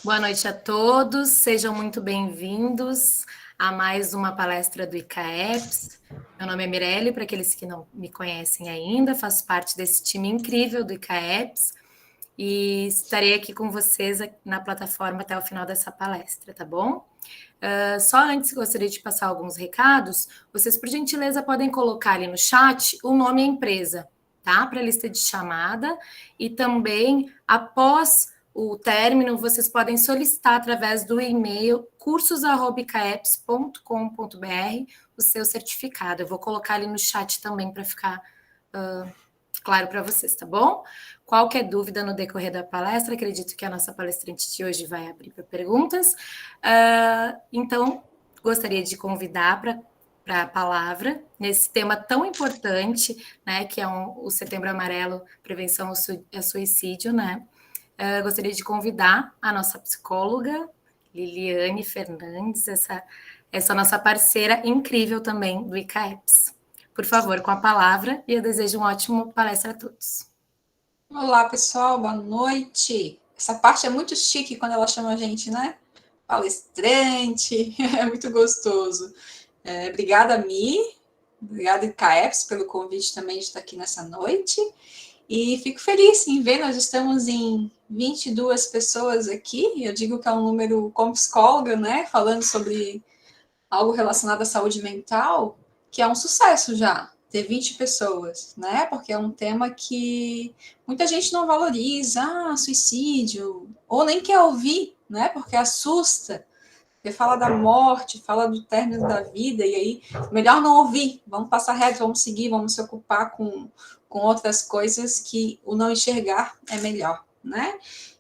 Boa noite a todos, sejam muito bem-vindos a mais uma palestra do ICAEPS. Meu nome é Mirelle, para aqueles que não me conhecem ainda, faço parte desse time incrível do ICAEPS e estarei aqui com vocês na plataforma até o final dessa palestra, tá bom? Só antes, gostaria de passar alguns recados. Vocês, por gentileza, podem colocar ali no chat o nome e a empresa, tá? Para a lista de chamada. E também, após o término, vocês podem solicitar através do e-mail cursos@icaeps.com.br o seu certificado. Eu vou colocar ali no chat também para ficar claro para vocês, tá bom? Qualquer dúvida no decorrer da palestra, acredito que a nossa palestrante de hoje vai abrir para perguntas. Então, gostaria de convidar para a palavra nesse tema tão importante, né, que é o Setembro Amarelo, prevenção ao suicídio, né? Gostaria de convidar a nossa psicóloga, Liliane Fernandes, essa nossa parceira incrível também do ICAEPS. Por favor, com a palavra, e eu desejo uma ótima palestra a todos. Olá, pessoal, boa noite. Essa parte é muito chique quando ela chama a gente, né? Palestrante, é muito gostoso. Obrigada, Mi, obrigada, ICAEPS, pelo convite também de estar aqui nessa noite. E fico feliz em ver, nós estamos em 22 pessoas aqui, eu digo que é um número como psicóloga, né? Falando sobre algo relacionado à saúde mental, que é um sucesso já, ter 20 pessoas, né? Porque é um tema que muita gente não valoriza, suicídio, ou nem quer ouvir, né? Porque assusta. Porque fala da morte, fala do término da vida, e aí, melhor não ouvir, vamos passar reto, vamos seguir, vamos se ocupar com outras coisas que o não enxergar é melhor, né?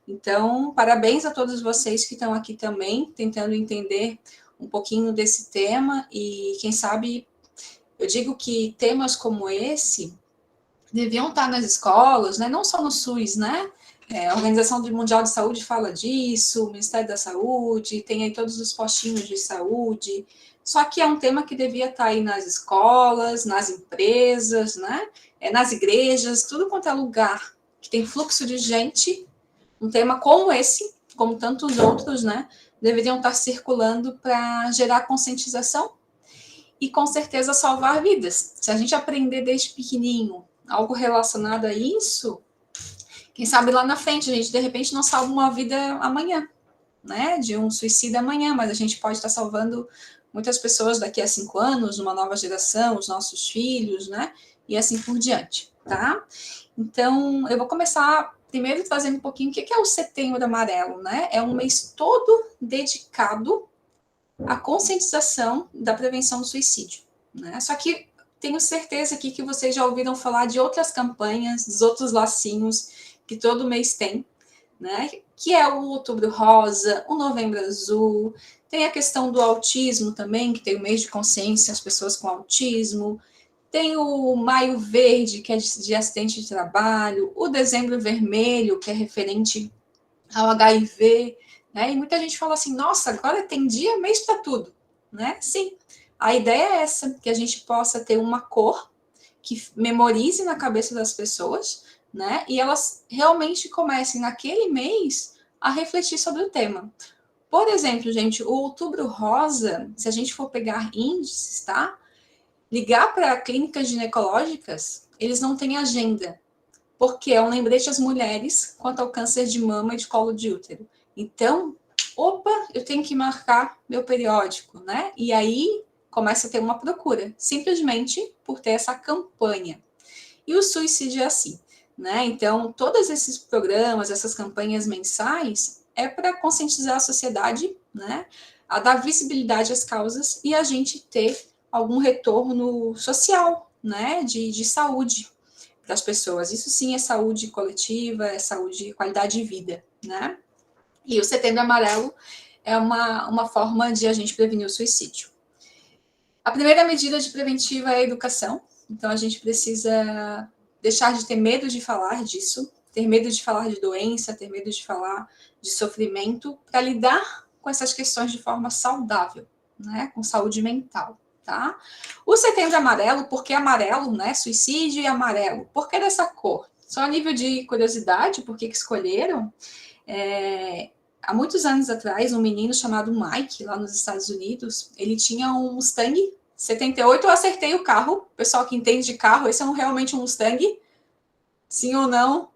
Então, parabéns a todos vocês que estão aqui também, tentando entender um pouquinho desse tema, e quem sabe, eu digo que temas como esse deviam estar nas escolas, né? Não só no SUS, né? A Organização Mundial de Saúde fala disso, o Ministério da Saúde, tem aí todos os postinhos de saúde, só que é um tema que devia estar aí nas escolas, nas empresas, né? Nas igrejas, tudo quanto é lugar que tem fluxo de gente, um tema como esse, como tantos outros, né? Deveriam estar circulando para gerar conscientização e, com certeza, salvar vidas. Se a gente aprender desde pequenininho algo relacionado a isso, quem sabe lá na frente a gente, de repente, não salva uma vida amanhã, né? De um suicídio amanhã, mas a gente pode estar salvando muitas pessoas daqui a 5 anos, uma nova geração, os nossos filhos, né? E assim por diante, tá? Então, eu vou começar primeiro trazendo um pouquinho o que é o Setembro Amarelo, né? É um mês todo dedicado à conscientização da prevenção do suicídio, né? Só que tenho certeza aqui que vocês já ouviram falar de outras campanhas, dos outros lacinhos que todo mês tem, né? Que é o Outubro Rosa, o Novembro Azul, tem a questão do autismo também, que tem o mês de consciência, as pessoas com autismo, tem o Maio Verde, que é de acidente de trabalho, o Dezembro Vermelho, que é referente ao HIV, né? E muita gente fala assim, nossa, agora tem dia, mês para tudo, né? Sim, a ideia é essa, que a gente possa ter uma cor que memorize na cabeça das pessoas, né? E elas realmente comecem naquele mês a refletir sobre o tema. Por exemplo, gente, o Outubro Rosa, se a gente for pegar índices, tá? Ligar para clínicas ginecológicas, eles não têm agenda, porque é um lembrete às mulheres quanto ao câncer de mama e de colo de útero. Então, opa, eu tenho que marcar meu periódico, né? E aí começa a ter uma procura, simplesmente por ter essa campanha. E o suicídio é assim, né? Então, todos esses programas, essas campanhas mensais, é para conscientizar a sociedade, né? A dar visibilidade às causas e a gente ter algum retorno social, né? De saúde para as pessoas. Isso sim é saúde coletiva, é saúde e qualidade de vida, né? E o Setembro Amarelo é uma forma de a gente prevenir o suicídio. A primeira medida de preventiva é a educação. Então, a gente precisa deixar de ter medo de falar disso, ter medo de falar de doença, ter medo de falar de sofrimento, para lidar com essas questões de forma saudável, né? Com saúde mental, tá? O Setembro Amarelo, por que amarelo, né? Suicídio e amarelo. Por que dessa cor? Só a nível de curiosidade, por que escolheram? há muitos anos atrás, um menino chamado Mike, lá nos Estados Unidos, ele tinha um Mustang 78, eu acertei o carro. O pessoal que entende de carro, esse é realmente um Mustang? Sim ou não?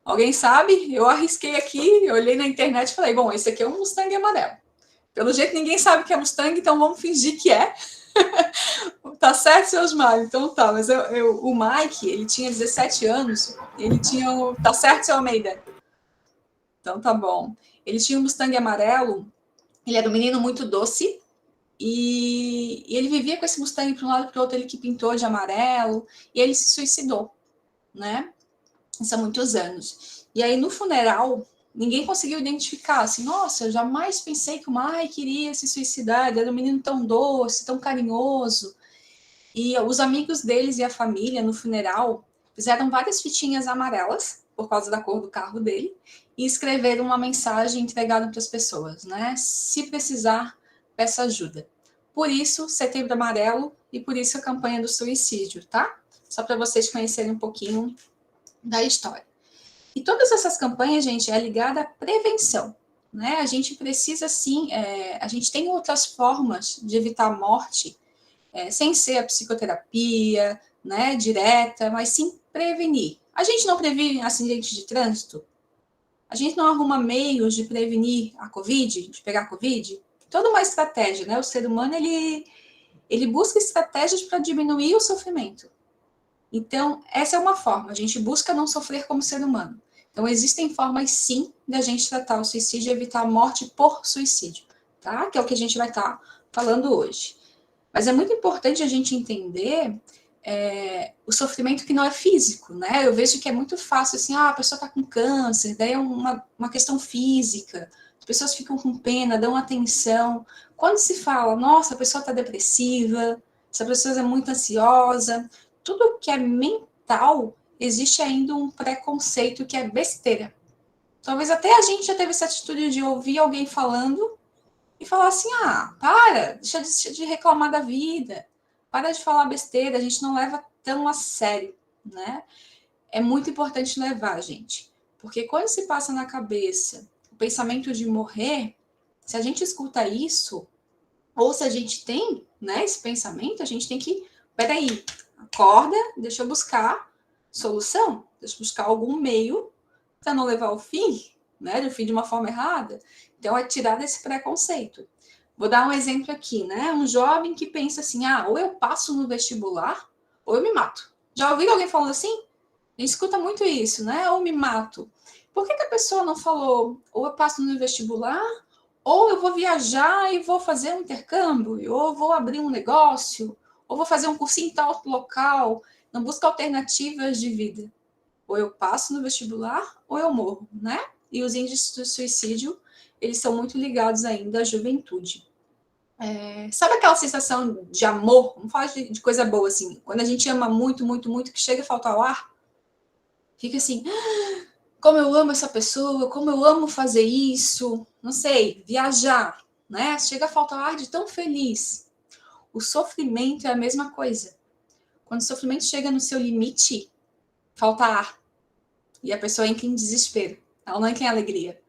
Alguém sabe? Eu arrisquei aqui, eu olhei na internet e falei, bom, esse aqui é um Mustang amarelo. Pelo jeito, ninguém sabe que é Mustang, então vamos fingir que é. Tá certo, seus Mário? Então tá, mas o Mike, ele tinha 17 anos, ele tinha Tá certo, seu Almeida? Então tá bom. Ele tinha um Mustang amarelo, ele era um menino muito doce, e ele vivia com esse Mustang para um lado e para o outro, ele que pintou de amarelo, e ele se suicidou, né? Isso há muitos anos. E aí, no funeral, ninguém conseguiu identificar, assim, nossa, eu jamais pensei que o Mike iria se suicidar, ele era um menino tão doce, tão carinhoso. E os amigos deles e a família, no funeral, fizeram várias fitinhas amarelas, por causa da cor do carro dele, e escreveram uma mensagem entregada para as pessoas, né? Se precisar, peça ajuda. Por isso, Setembro Amarelo, e por isso a campanha do suicídio, tá? Só para vocês conhecerem um pouquinho da história. E todas essas campanhas, gente, é ligada à prevenção, né? A gente precisa, sim, a gente tem outras formas de evitar a morte, sem ser a psicoterapia, né, direta, mas sim prevenir. A gente não previne acidente de trânsito? A gente não arruma meios de prevenir a Covid, de pegar a Covid? Toda uma estratégia, né? O ser humano, ele busca estratégias para diminuir o sofrimento. Então, essa é uma forma, a gente busca não sofrer como ser humano. Então, existem formas, sim, da gente tratar o suicídio e evitar a morte por suicídio, tá? Que é o que a gente vai estar falando hoje. Mas é muito importante a gente entender o sofrimento que não é físico, né? Eu vejo que é muito fácil, assim, a pessoa está com câncer, daí é uma questão física, as pessoas ficam com pena, dão atenção. Quando se fala, nossa, a pessoa está depressiva, essa pessoa é muito ansiosa, tudo que é mental, existe ainda um preconceito que é besteira. Talvez até a gente já teve essa atitude de ouvir alguém falando e falar assim, deixa de reclamar da vida, para de falar besteira, a gente não leva tão a sério, né? É muito importante levar, gente, porque quando se passa na cabeça o pensamento de morrer, se a gente escuta isso, ou se a gente tem, né, esse pensamento, a gente tem que, peraí, acorda, deixa eu buscar solução, deixa eu buscar algum meio para não levar ao fim, né, do fim de uma forma errada. Então, é tirar desse preconceito. Vou dar um exemplo aqui, né? Um jovem que pensa assim, ou eu passo no vestibular, ou eu me mato. Já ouviram alguém falando assim? A gente escuta muito isso, né? Ou me mato. Por que a pessoa não falou, ou eu passo no vestibular, ou eu vou viajar e vou fazer um intercâmbio, ou vou abrir um negócio, ou vou fazer um cursinho em tal local, não busca alternativas de vida. Ou eu passo no vestibular, ou eu morro, né? E os índices de suicídio, eles são muito ligados ainda à juventude. Sabe aquela sensação de amor? Vamos falar de coisa boa, assim. Quando a gente ama muito, muito, muito, que chega a faltar o ar, fica assim, como eu amo essa pessoa, como eu amo fazer isso, não sei, viajar, né? Chega a faltar o ar de tão feliz. O sofrimento é a mesma coisa. Quando o sofrimento chega no seu limite, falta ar. E a pessoa entra em desespero. Ela não entra em alegria,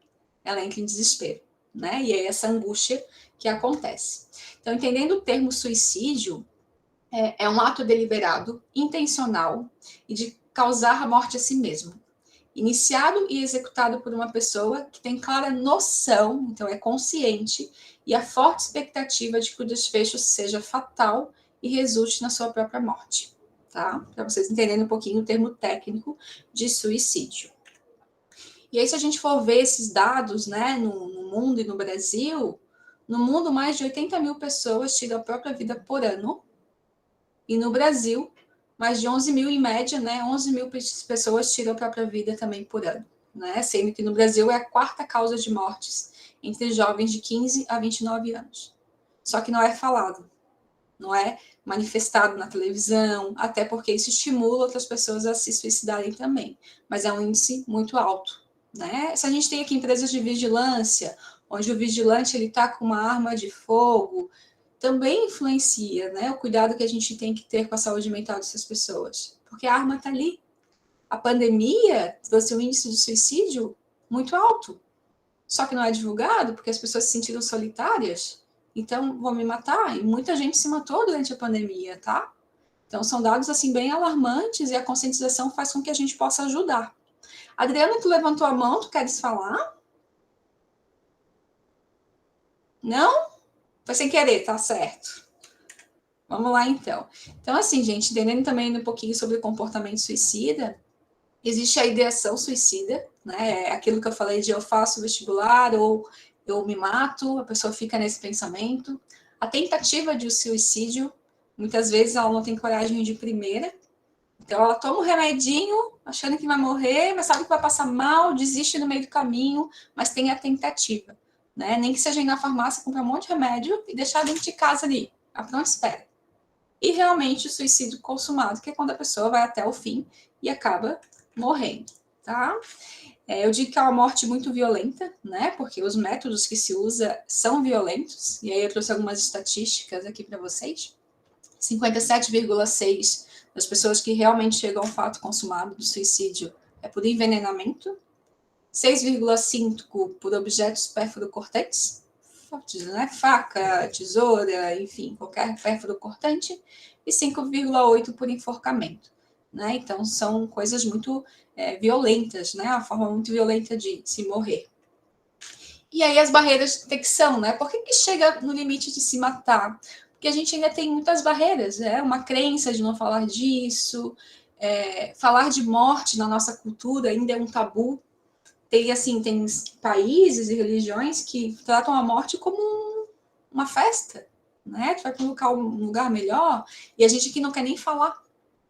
ela entra em desespero, né? E é essa angústia que acontece. Então, entendendo o termo suicídio, é um ato deliberado, intencional e de causar a morte a si mesmo. Iniciado e executado por uma pessoa que tem clara noção, então é consciente, e a forte expectativa de que o desfecho seja fatal e resulte na sua própria morte, tá? Para vocês entenderem um pouquinho o termo técnico de suicídio. E aí, se a gente for ver esses dados, né, no mundo e no Brasil, no mundo, mais de 80 mil pessoas tiram a própria vida por ano. E no Brasil, mais de 11 mil em média, né? 11 mil pessoas tiram a própria vida também por ano, né? Sendo que no Brasil é a quarta causa de mortes entre jovens de 15 a 29 anos. Só que não é falado, não é manifestado na televisão, até porque isso estimula outras pessoas a se suicidarem também. Mas é um índice muito alto, né? Se a gente tem aqui empresas de vigilância, onde o vigilante ele está com uma arma de fogo, também influencia, né? O cuidado que a gente tem que ter com a saúde mental dessas pessoas, porque a arma está ali. A pandemia trouxe um índice de suicídio muito alto. só que não é divulgado porque as pessoas se sentiram solitárias, então vão me matar. E muita gente se matou durante a pandemia, tá? Então são dados assim bem alarmantes e a conscientização faz com que a gente possa ajudar. Adriana, tu levantou a mão, tu queres falar? Não? Foi sem querer, tá certo. Vamos lá, então. Então, assim, gente, entendendo também um pouquinho sobre o comportamento suicida, existe a ideação suicida, né? É aquilo que eu falei de eu faço vestibular ou eu me mato, a pessoa fica nesse pensamento. A tentativa de suicídio, muitas vezes ela não tem coragem de primeira, então ela toma um remedinho, achando que vai morrer, mas sabe que vai passar mal, desiste no meio do caminho, mas tem a tentativa, né? Nem que seja ir na farmácia, comprar um monte de remédio e deixar dentro de casa ali, a pronta espera. E realmente o suicídio consumado, que é quando a pessoa vai até o fim e acaba morrendo, tá? Eu digo que é uma morte muito violenta, né? Porque os métodos que se usa são violentos. E aí eu trouxe algumas estatísticas aqui para vocês. 57,6% das pessoas que realmente chegam ao fato consumado do suicídio é por envenenamento. 6,5% por objetos pérfuro-cortantes, né? Faca, tesoura, enfim, qualquer pérfuro-cortante. E 5,8% por enforcamento. Né? Então, são coisas muito violentas, né? A forma muito violenta de se morrer. E aí as barreiras de detecção, né? Por que chega no limite de se matar? Porque a gente ainda tem muitas barreiras, né? Uma crença de não falar disso, falar de morte na nossa cultura ainda é um tabu. Tem países e religiões que tratam a morte como uma festa, né? Tu vai para um lugar melhor e a gente aqui não quer nem falar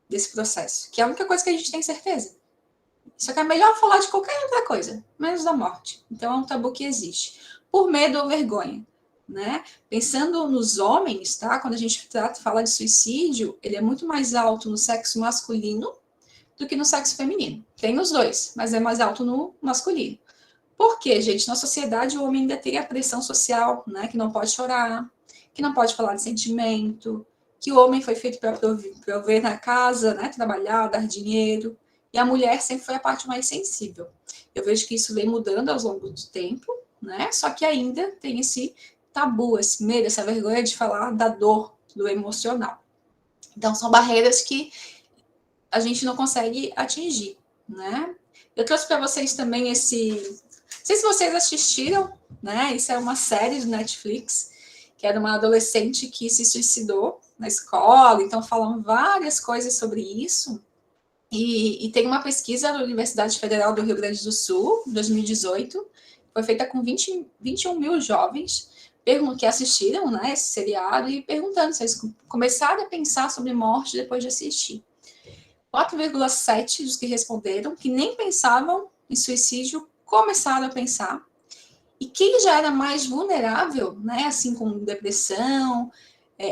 desse processo, que é a única coisa que a gente tem certeza. Só que é melhor falar de qualquer outra coisa, menos da morte. Então é um tabu que existe. Por medo ou vergonha, né? Pensando nos homens, tá? Quando a gente fala de suicídio, ele é muito mais alto no sexo masculino do que no sexo feminino. Tem os dois, mas é mais alto no masculino. Por quê, gente? Na sociedade, o homem ainda tem a pressão social, né? Que não pode chorar, que não pode falar de sentimento, que o homem foi feito para prover na casa, né? Trabalhar, dar dinheiro. E a mulher sempre foi a parte mais sensível. Eu vejo que isso vem mudando ao longo do tempo, né? Só que ainda tem esse tabu, esse medo, essa vergonha de falar da dor, do emocional. Então, são barreiras que a gente não consegue atingir, né? Eu trouxe para vocês também esse... Não sei se vocês assistiram, né? Isso é uma série do Netflix, que era uma adolescente que se suicidou na escola, então falam várias coisas sobre isso. E tem uma pesquisa da Universidade Federal do Rio Grande do Sul, 2018, foi feita com 21 mil jovens que assistiram, né, esse seriado e perguntando se eles começaram a pensar sobre morte depois de assistir. 4,7% dos que responderam que nem pensavam em suicídio começaram a pensar. E quem já era mais vulnerável, né, assim com depressão,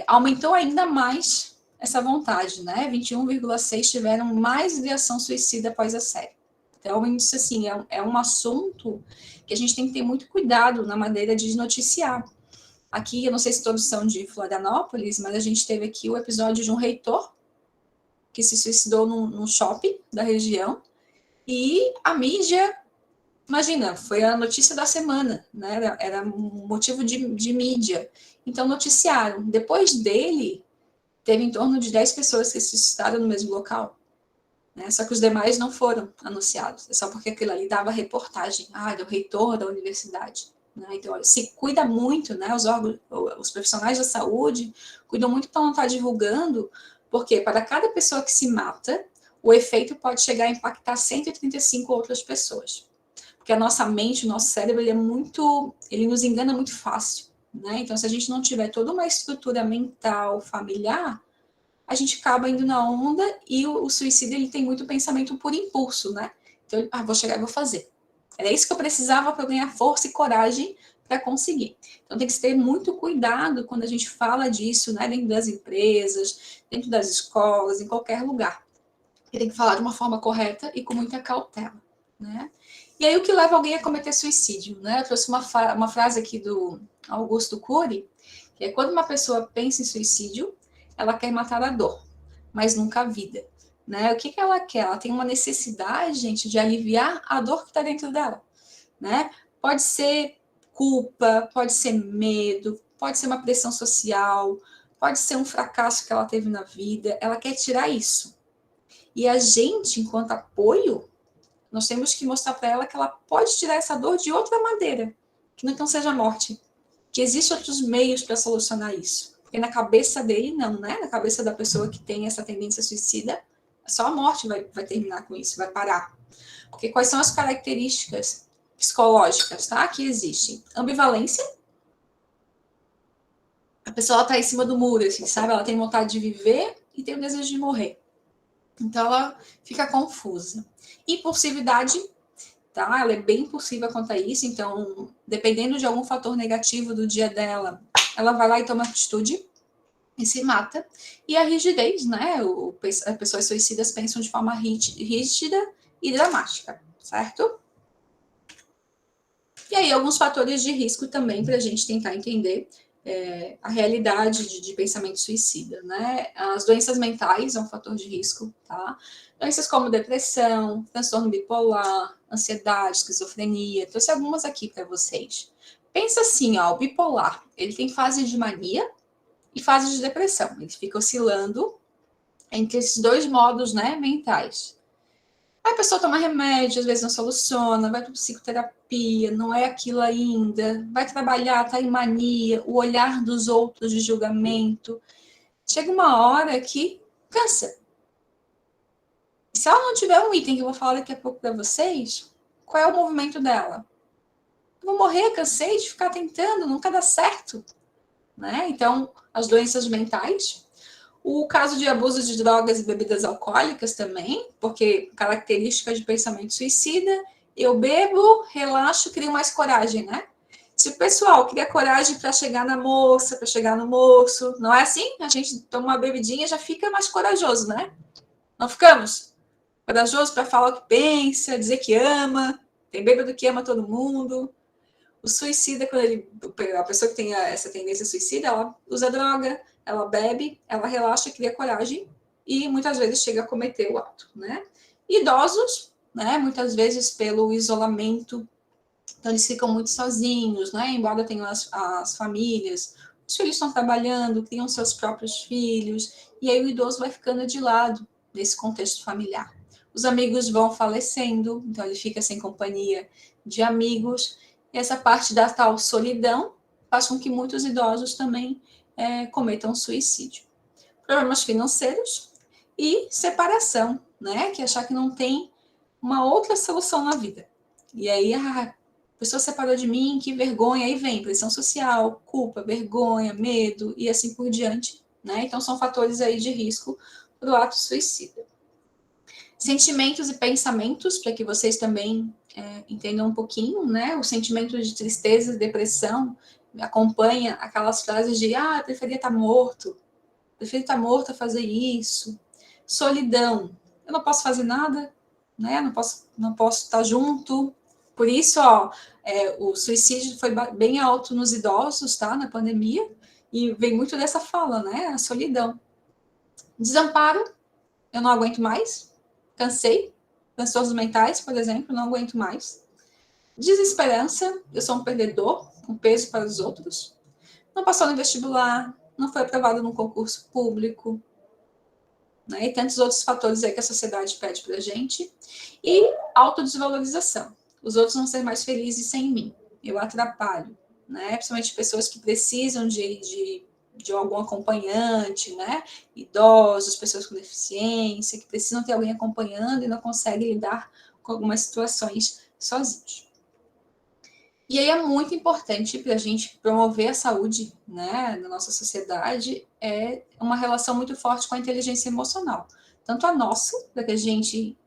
aumentou ainda mais essa vontade, né? 21,6% tiveram mais ideação suicida após a série. Então, isso assim, é um assunto que a gente tem que ter muito cuidado na maneira de noticiar. Aqui, eu não sei se todos são de Florianópolis, mas a gente teve aqui o episódio de um reitor que se suicidou num shopping da região, e a mídia, imagina, foi a notícia da semana, né? Era um motivo de mídia. Então, noticiaram. Depois dele, teve em torno de 10 pessoas que se suicidaram no mesmo local. Né? Só que os demais não foram anunciados. É só porque aquilo ali dava reportagem. Do reitor da universidade. Né? Então, se cuida muito, né? Os profissionais da saúde cuidam muito para não estar divulgando, porque para cada pessoa que se mata, o efeito pode chegar a impactar 135 outras pessoas. Porque a nossa mente, o nosso cérebro, ele nos engana muito fácil. Né? Então, se a gente não tiver toda uma estrutura mental, familiar, a gente acaba indo na onda e o suicídio ele tem muito pensamento por impulso, né? Então, vou chegar e vou fazer. Era isso que eu precisava para ganhar força e coragem para conseguir. Então, tem que ter muito cuidado quando a gente fala disso, né? Dentro das empresas, dentro das escolas, em qualquer lugar. E tem que falar de uma forma correta e com muita cautela, né? E aí, o que leva alguém a cometer suicídio, né? Eu trouxe uma frase aqui do Augusto Cury, que é: quando uma pessoa pensa em suicídio, ela quer matar a dor, mas nunca a vida. Né? O que ela quer? Ela tem uma necessidade, gente, de aliviar a dor que está dentro dela. Né? Pode ser culpa, pode ser medo, pode ser uma pressão social, pode ser um fracasso que ela teve na vida. Ela quer tirar isso. E a gente, enquanto apoio, nós temos que mostrar para ela que ela pode tirar essa dor de outra maneira, que não seja a morte, que existem outros meios para solucionar isso. Porque na cabeça dele, não, né? Na cabeça da pessoa que tem essa tendência suicida, só a morte vai terminar com isso, vai parar. Porque quais são as características psicológicas, tá? Que existem? Ambivalência. A pessoa está em cima do muro, assim, sabe? Ela tem vontade de viver e tem o desejo de morrer. Então, ela fica confusa. Impulsividade, tá? Ela é bem impulsiva quanto a isso. Então, dependendo de algum fator negativo do dia dela, ela vai lá e toma atitude e se mata. E a rigidez, né? As pessoas suicidas pensam de forma rígida e dramática, certo? E aí, alguns fatores de risco também para a gente tentar entender a realidade de pensamento suicida, né? As doenças mentais é um fator de risco, tá? Doenças como depressão, transtorno bipolar, ansiedade, esquizofrenia, trouxe algumas aqui para vocês. Pensa assim, ó, o bipolar, ele tem fases de mania e fases de depressão. Ele fica oscilando entre esses dois modos, né, mentais. Aí a pessoa toma remédio, às vezes não soluciona, vai para psicoterapia, não é aquilo ainda, vai trabalhar, tá em mania, o olhar dos outros de julgamento. Chega uma hora que cansa. Se ela não tiver um item que eu vou falar daqui a pouco para vocês, qual é o movimento dela? Eu vou morrer, cansei de ficar tentando, nunca dá certo. Né? Então, as doenças mentais. O caso de abuso de drogas e bebidas alcoólicas também, porque característica de pensamento suicida, eu bebo, relaxo, crio mais coragem, né? Se o pessoal cria coragem para chegar na moça, para chegar no moço, não é assim? A gente toma uma bebidinha já fica mais corajoso, né? Não ficamos? Corajoso para falar o que pensa, dizer que ama, tem bêbado que ama todo mundo. O suicida, a pessoa que tem essa tendência suicida, ela usa droga, ela bebe, ela relaxa, cria coragem e muitas vezes chega a cometer o ato, né? Idosos, né? Muitas vezes pelo isolamento, então eles ficam muito sozinhos, né? Embora tenham as famílias, os filhos estão trabalhando, criam seus próprios filhos, e aí o idoso vai ficando de lado nesse contexto familiar. Os amigos vão falecendo, então ele fica sem companhia de amigos. E essa parte da tal solidão faz com que muitos idosos também cometam suicídio. Problemas financeiros e separação, né? Que é achar que não tem uma outra solução na vida. E aí, a pessoa separou de mim, que vergonha, aí vem pressão social, culpa, vergonha, medo e assim por diante, né? Então, são fatores aí de risco para o ato suicida. Sentimentos e pensamentos, para que vocês também entendam um pouquinho, né? O sentimento de tristeza e depressão acompanha aquelas frases de eu preferia estar morto, preferia estar morto a fazer isso. Solidão, eu não posso fazer nada, né? Não posso estar junto. Por isso, o suicídio foi bem alto nos idosos, tá? Na pandemia, e vem muito dessa fala, né? A solidão. Desamparo, eu não aguento mais, cansei. Transtornos mentais, por exemplo, não aguento mais. Desesperança, eu sou um perdedor, com peso para os outros. Não passou no vestibular, não foi aprovado num concurso público, né? E tantos outros fatores aí que a sociedade pede para a gente. E autodesvalorização. Os outros vão ser mais felizes sem mim. Eu atrapalho, né? Principalmente pessoas que precisam de algum acompanhante, né? Idosos, pessoas com deficiência, que precisam ter alguém acompanhando e não conseguem lidar com algumas situações sozinhos. E aí é muito importante para a gente promover a saúde, né, na nossa sociedade, é uma relação muito forte com a inteligência emocional. Tanto a nossa, para que a gente,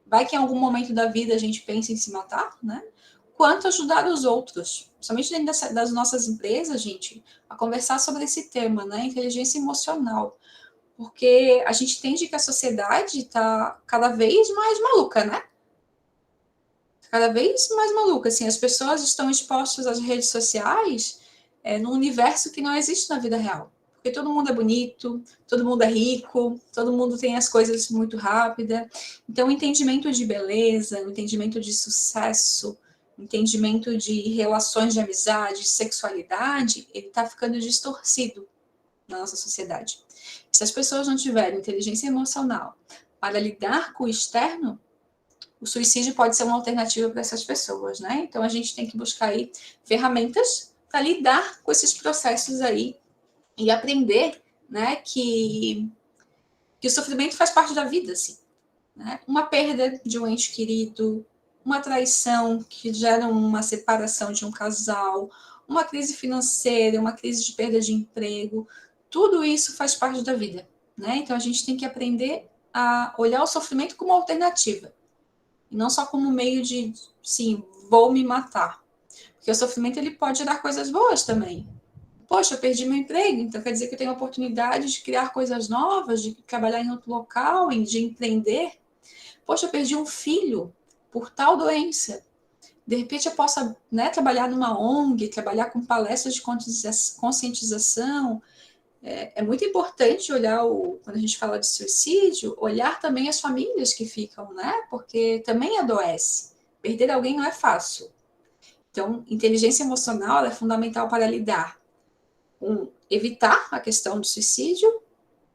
vai que em algum momento da vida a gente pense em se matar, né, quanto ajudar os outros. Somente dentro das nossas empresas, gente, a conversar sobre esse tema, né, inteligência emocional. Porque a gente entende que a sociedade está cada vez mais maluca, né? Cada vez mais maluca, assim, as pessoas estão expostas às redes sociais num universo que não existe na vida real. Porque todo mundo é bonito, todo mundo é rico, todo mundo tem as coisas muito rápida. Então, o entendimento de beleza, o entendimento de sucesso, entendimento de relações de amizade, sexualidade, ele está ficando distorcido na nossa sociedade. Se as pessoas não tiverem inteligência emocional para lidar com o externo, o suicídio pode ser uma alternativa para essas pessoas, né? Então a gente tem que buscar aí ferramentas para lidar com esses processos aí e aprender, né, que o sofrimento faz parte da vida, assim, né? Uma perda de um ente querido, uma traição que gera uma separação de um casal, uma crise financeira, uma crise de perda de emprego, tudo isso faz parte da vida, né? Então a gente tem que aprender a olhar o sofrimento como alternativa, e não só como meio de, sim, vou me matar. Porque o sofrimento ele pode dar coisas boas também. Poxa, eu perdi meu emprego, então quer dizer que eu tenho a oportunidade de criar coisas novas, de trabalhar em outro local, de empreender. Poxa, eu perdi um filho por tal doença. De repente eu possa, né, trabalhar numa ONG, trabalhar com palestras de conscientização. É muito importante olhar, quando a gente fala de suicídio, olhar também as famílias que ficam, né? Porque também adoece. Perder alguém não é fácil. Então, inteligência emocional é fundamental para lidar com evitar a questão do suicídio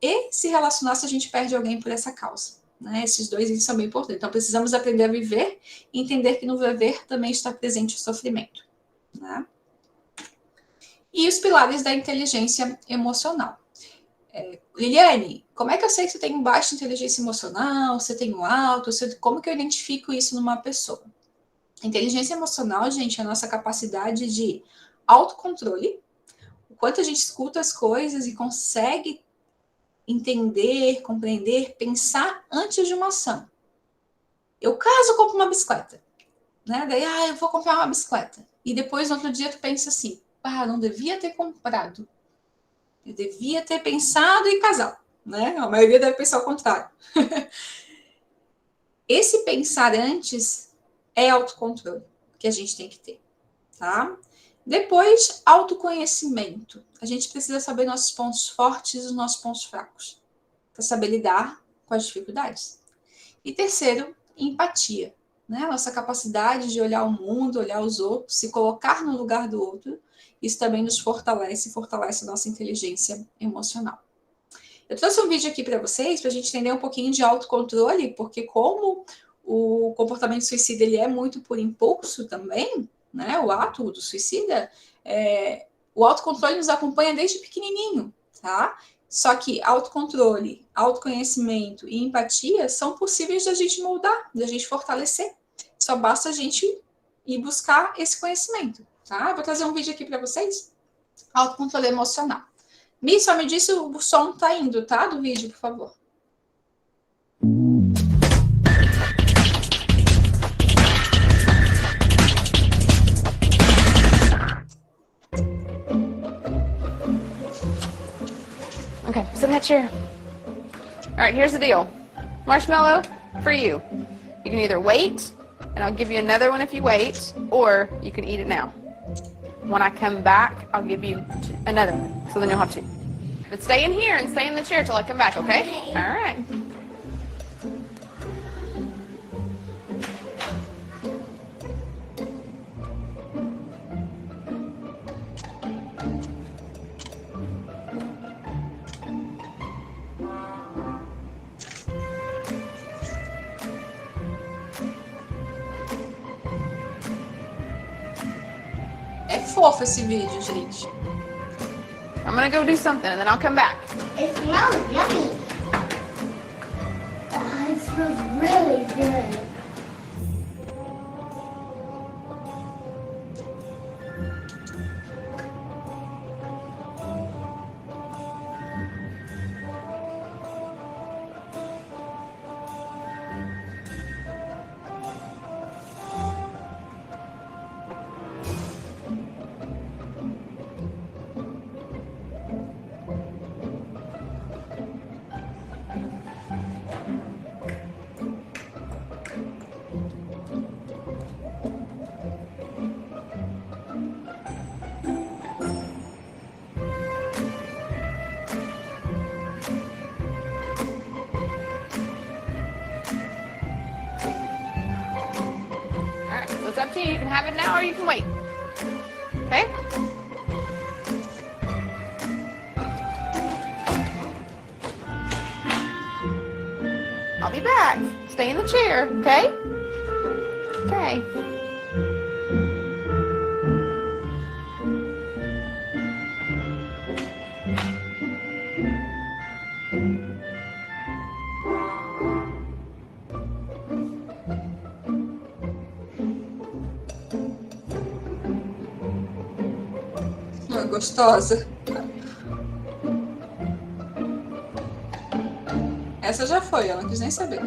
e se relacionar se a gente perde alguém por essa causa. Né? Esses dois itens são bem importantes. Então, precisamos aprender a viver e entender que no viver também está presente o sofrimento. Né? E os pilares da inteligência emocional. Liliane, como é que eu sei que você tem baixa inteligência emocional, você tem alto, como que eu identifico isso numa pessoa? Inteligência emocional, gente, é a nossa capacidade de autocontrole, o quanto a gente escuta as coisas e consegue entender, compreender, pensar antes de uma ação. Eu caso, compro uma bicicleta, né? Daí, eu vou comprar uma bicicleta. E depois, no outro dia, tu pensa assim, não devia ter comprado. Eu devia ter pensado em casar, né? A maioria deve pensar o contrário. Esse pensar antes é autocontrole que a gente tem que ter, tá? Depois, autoconhecimento. A gente precisa saber nossos pontos fortes e os nossos pontos fracos, para saber lidar com as dificuldades. E terceiro, empatia, né? Nossa capacidade de olhar o mundo, olhar os outros, se colocar no lugar do outro. Isso também nos fortalece a nossa inteligência emocional. Eu trouxe um vídeo aqui para vocês, para a gente entender um pouquinho de autocontrole, porque como o comportamento suicida ele é muito por impulso também, né? O ato do suicida, o autocontrole nos acompanha desde pequenininho, tá? Só que autocontrole, autoconhecimento e empatia são possíveis da gente moldar, da gente fortalecer. Só basta a gente ir buscar esse conhecimento, tá? Eu vou trazer um vídeo aqui para vocês. Autocontrole emocional. Mi, só me disse o som tá indo, tá? Do vídeo, por favor. Okay, sit in that chair. All right, here's the deal. Marshmallow for you. You can either wait, and I'll give you another one if you wait, or you can eat it now. When I come back, I'll give you another one, so then you'll have two. But stay in here and stay in the chair till I come back, okay? All right. É fofo esse vídeo, gente. I'm gonna go do something and then I'll come back. It smells yummy. It smells really good. have it now or you can wait. Okay? I'll be back. Stay in the chair, okay? Okay. Gostosa. Essa já foi, ela não quis nem saber.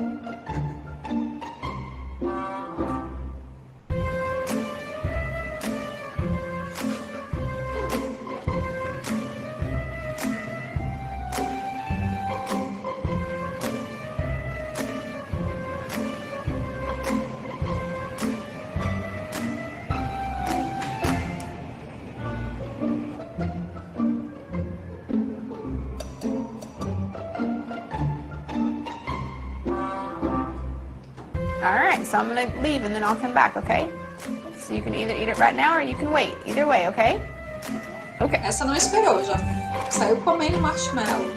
All right, so I'm going to leave and then I'll come back, okay? So you can either eat it right now or you can wait. Either way, okay? Okay. Essa não esperou, já saiu comendo marshmallow.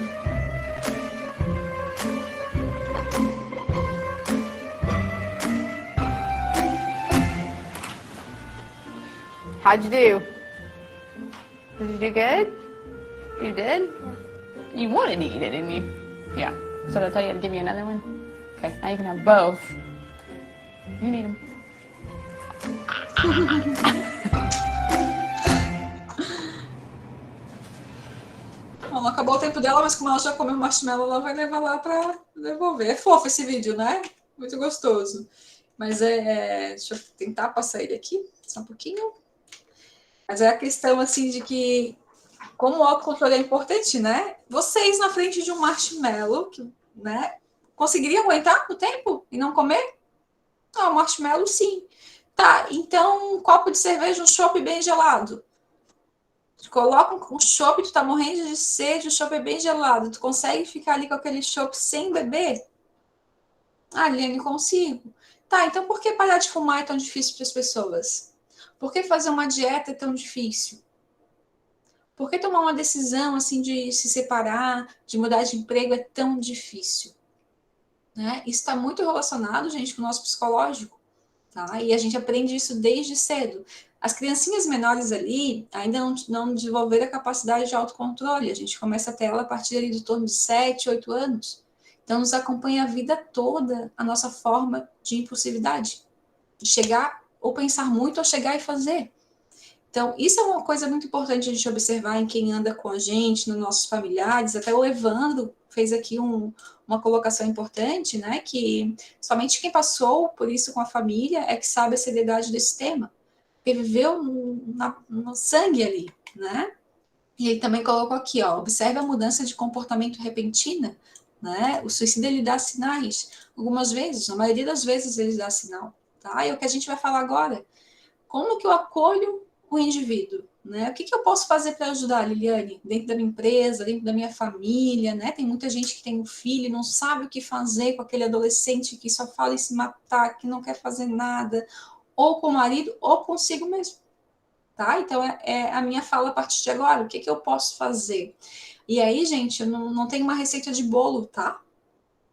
How'd you do? Did you do good? You did? You wanted to eat it, didn't you? Yeah. So did I tell you to give you another one? Okay, now you can have both. You need them. Não acabou o tempo dela, mas como ela já comeu marshmallow, ela vai levar lá para devolver. É fofo esse vídeo, né? Muito gostoso. Mas deixa eu tentar passar ele aqui, só um pouquinho. Mas é a questão, assim, de que como o autocontrole é importante, né? Vocês na frente de um marshmallow, né? Conseguiriam aguentar o tempo e não comer? Ah, marshmallow, sim. Tá, então um copo de cerveja, um chopp bem gelado. Tu coloca um chopp, tu tá morrendo de sede, o chopp é bem gelado. Tu consegue ficar ali com aquele chopp sem beber? Ah, Liane, consigo. Tá, então por que parar de fumar é tão difícil para as pessoas? Por que fazer uma dieta é tão difícil? Por que tomar uma decisão assim de se separar, de mudar de emprego é tão difícil? Né? Isso está muito relacionado, gente, com o nosso psicológico. Tá? E a gente aprende isso desde cedo. As criancinhas menores ali ainda não desenvolveram a capacidade de autocontrole. A gente começa a ter ela a partir ali de torno de 7, 8 anos. Então, nos acompanha a vida toda a nossa forma de impulsividade. De chegar ou pensar muito ou chegar e fazer. Então, isso é uma coisa muito importante a gente observar em quem anda com a gente, nos nossos familiares. Até o Evandro fez aqui uma colocação importante, né? Que somente quem passou por isso com a família é que sabe a seriedade desse tema. Porque viveu no sangue ali, né? E ele também colocou aqui, ó, observe a mudança de comportamento repentina, né? O suicídio, ele dá sinais. Algumas vezes, na maioria das vezes, ele dá sinal, tá? E é o que a gente vai falar agora. Como que eu acolho o indivíduo, né? O que eu posso fazer para ajudar, Liliane? Dentro da minha empresa, dentro da minha família, né? Tem muita gente que tem um filho e não sabe o que fazer com aquele adolescente que só fala em se matar, que não quer fazer nada, ou com o marido, ou consigo mesmo, tá? Então, é a minha fala a partir de agora. O que eu posso fazer? E aí, gente, eu não tenho uma receita de bolo, tá?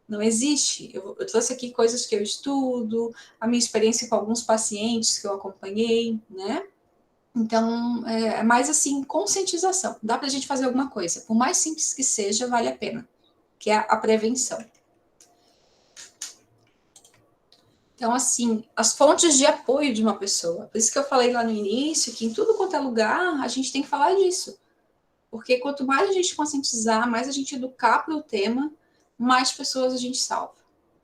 Não existe. Eu trouxe aqui coisas que eu estudo, a minha experiência com alguns pacientes que eu acompanhei, né? Então, é mais assim, conscientização. Dá para a gente fazer alguma coisa. Por mais simples que seja, vale a pena. Que é a prevenção. Então, assim, as fontes de apoio de uma pessoa. Por isso que eu falei lá no início, que em tudo quanto é lugar, a gente tem que falar disso. Porque quanto mais a gente conscientizar, mais a gente educar para o tema, mais pessoas a gente salva.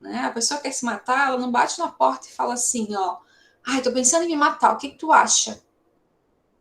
Né? A pessoa quer se matar, ela não bate na porta e fala assim, ó, ai, tô pensando em me matar, o que tu acha?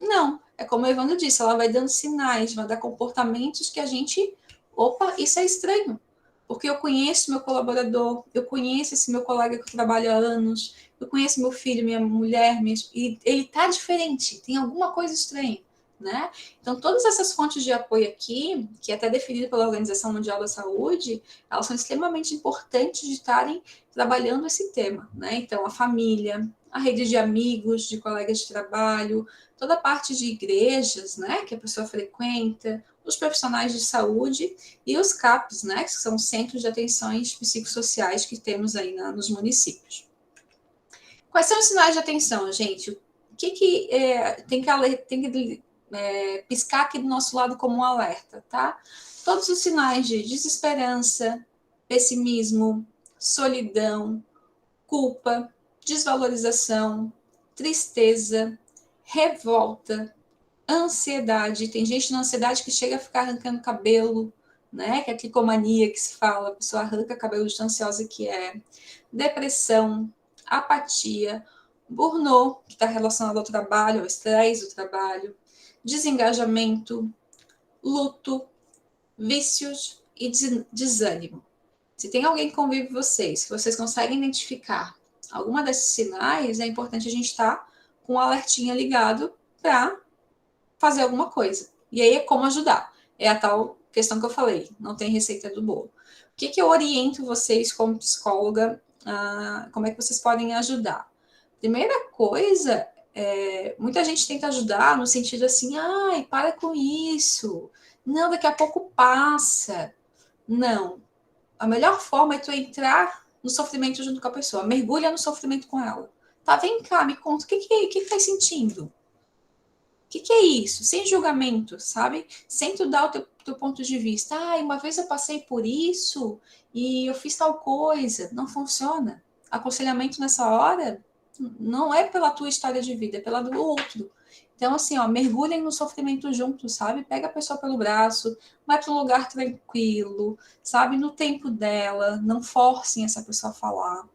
Não, é como o Evandro disse, ela vai dando sinais, vai dar comportamentos que a gente, opa, isso é estranho. Porque eu conheço meu colaborador, eu conheço esse meu colega que trabalha há anos, eu conheço meu filho, minha mulher, e ele tá diferente, tem alguma coisa estranha, né? Então, todas essas fontes de apoio aqui, que é até definida pela Organização Mundial da Saúde, elas são extremamente importantes de estarem trabalhando esse tema, né? Então, a família, a rede de amigos, de colegas de trabalho, toda a parte de igrejas, né, que a pessoa frequenta, os profissionais de saúde e os CAPs, né, que são os Centros de Atenções Psicossociais que temos aí nos municípios. Quais são os sinais de atenção, gente? O que tem que piscar aqui do nosso lado como um alerta, tá? Todos os sinais de desesperança, pessimismo, solidão, culpa, desvalorização, tristeza, revolta, ansiedade. Tem gente na ansiedade que chega a ficar arrancando cabelo, né? Que é a tricomania que se fala, a pessoa arranca cabelo de tão ansiosa que é. Depressão, apatia, burnout, que está relacionado ao trabalho, ao estresse do trabalho, desengajamento, luto, vícios e desânimo. Se tem alguém que convive com vocês, que vocês conseguem identificar alguma desses sinais, é importante a gente estar com o alertinha ligado para fazer alguma coisa. E aí é como ajudar. É a tal questão que eu falei, não tem receita do bolo. O que eu oriento vocês como psicóloga, como é que vocês podem ajudar? Primeira coisa, muita gente tenta ajudar no sentido assim, ai, para com isso. Não, daqui a pouco passa. Não. A melhor forma é tu entrar no sofrimento junto com a pessoa. Mergulha no sofrimento com ela. Tá, vem cá, me conta, o que tá sentindo? O que é isso? Sem julgamento, sabe? Sem tu dar o teu ponto de vista. Uma vez eu passei por isso e eu fiz tal coisa. Não funciona. Aconselhamento nessa hora não é pela tua história de vida, é pela do outro. Então, assim, mergulhem no sofrimento juntos, sabe? Pega a pessoa pelo braço, vai para um lugar tranquilo, sabe? No tempo dela, não forcem essa pessoa a falar,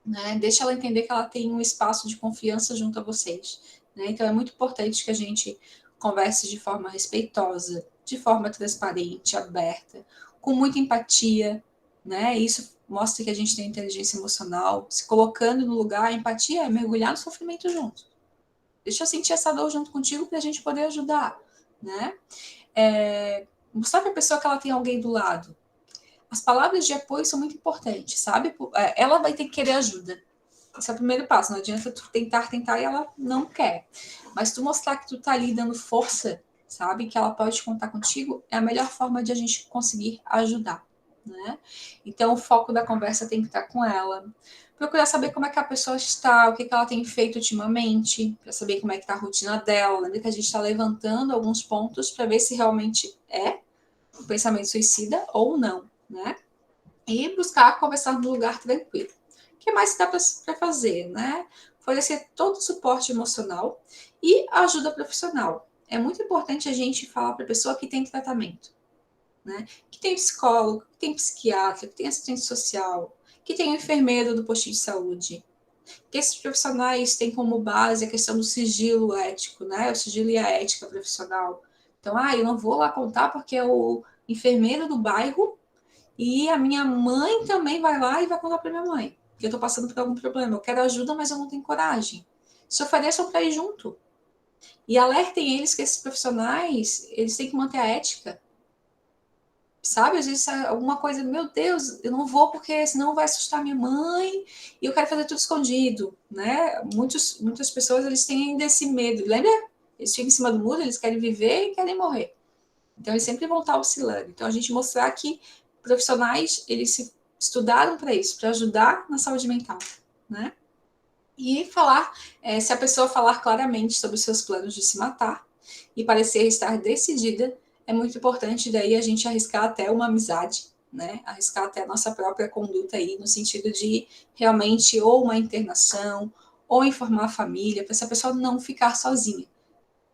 né? Deixa ela entender que ela tem um espaço de confiança junto a vocês, né? Então, é muito importante que a gente converse de forma respeitosa, de forma transparente, aberta, com muita empatia, né? Isso mostra que a gente tem inteligência emocional, se colocando no lugar, a empatia é mergulhar no sofrimento junto. Deixa eu sentir essa dor junto contigo para a gente poder ajudar, né? Mostrar para a pessoa que ela tem alguém do lado. As palavras de apoio são muito importantes, sabe? Ela vai ter que querer ajuda. Esse é o primeiro passo. Não adianta tu tentar e ela não quer. Mas tu mostrar que tu tá ali dando força, sabe? Que ela pode contar contigo, é a melhor forma de a gente conseguir ajudar, né? Então, o foco da conversa tem que estar com ela. Procurar saber como é que a pessoa está, o que ela tem feito ultimamente, para saber como é que está a rotina dela. Lembra que a gente está levantando alguns pontos para ver se realmente é um pensamento suicida ou não, né? E buscar conversar num lugar tranquilo. O que mais dá para fazer, né? Oferecer todo o suporte emocional e ajuda profissional. É muito importante a gente falar para a pessoa que tem tratamento, né? Que tem psicólogo, que tem psiquiatra, que tem assistente social, que tem um enfermeiro do postinho de saúde, que esses profissionais têm como base a questão do sigilo ético, né? O sigilo e a ética profissional. Então, eu não vou lá contar porque é o enfermeiro do bairro e a minha mãe também vai lá e vai contar para minha mãe que eu estou passando por algum problema. Eu quero ajuda, mas eu não tenho coragem. Se ofereçam para ir junto. E alertem eles que esses profissionais, eles têm que manter a ética. Sabe, às vezes alguma coisa, meu Deus, eu não vou porque senão vai assustar minha mãe e eu quero fazer tudo escondido, né? Muitas pessoas, eles têm ainda esse medo, lembra? Eles ficam em cima do muro, eles querem viver e querem morrer. Então, eles sempre vão estar oscilando. Então, a gente mostrar que profissionais, eles se estudaram para isso, para ajudar na saúde mental, né? E falar, se a pessoa falar claramente sobre os seus planos de se matar e parecer estar decidida, é muito importante daí a gente arriscar até uma amizade, né? Arriscar até a nossa própria conduta aí, no sentido de realmente ou uma internação, ou informar a família, para essa pessoa não ficar sozinha,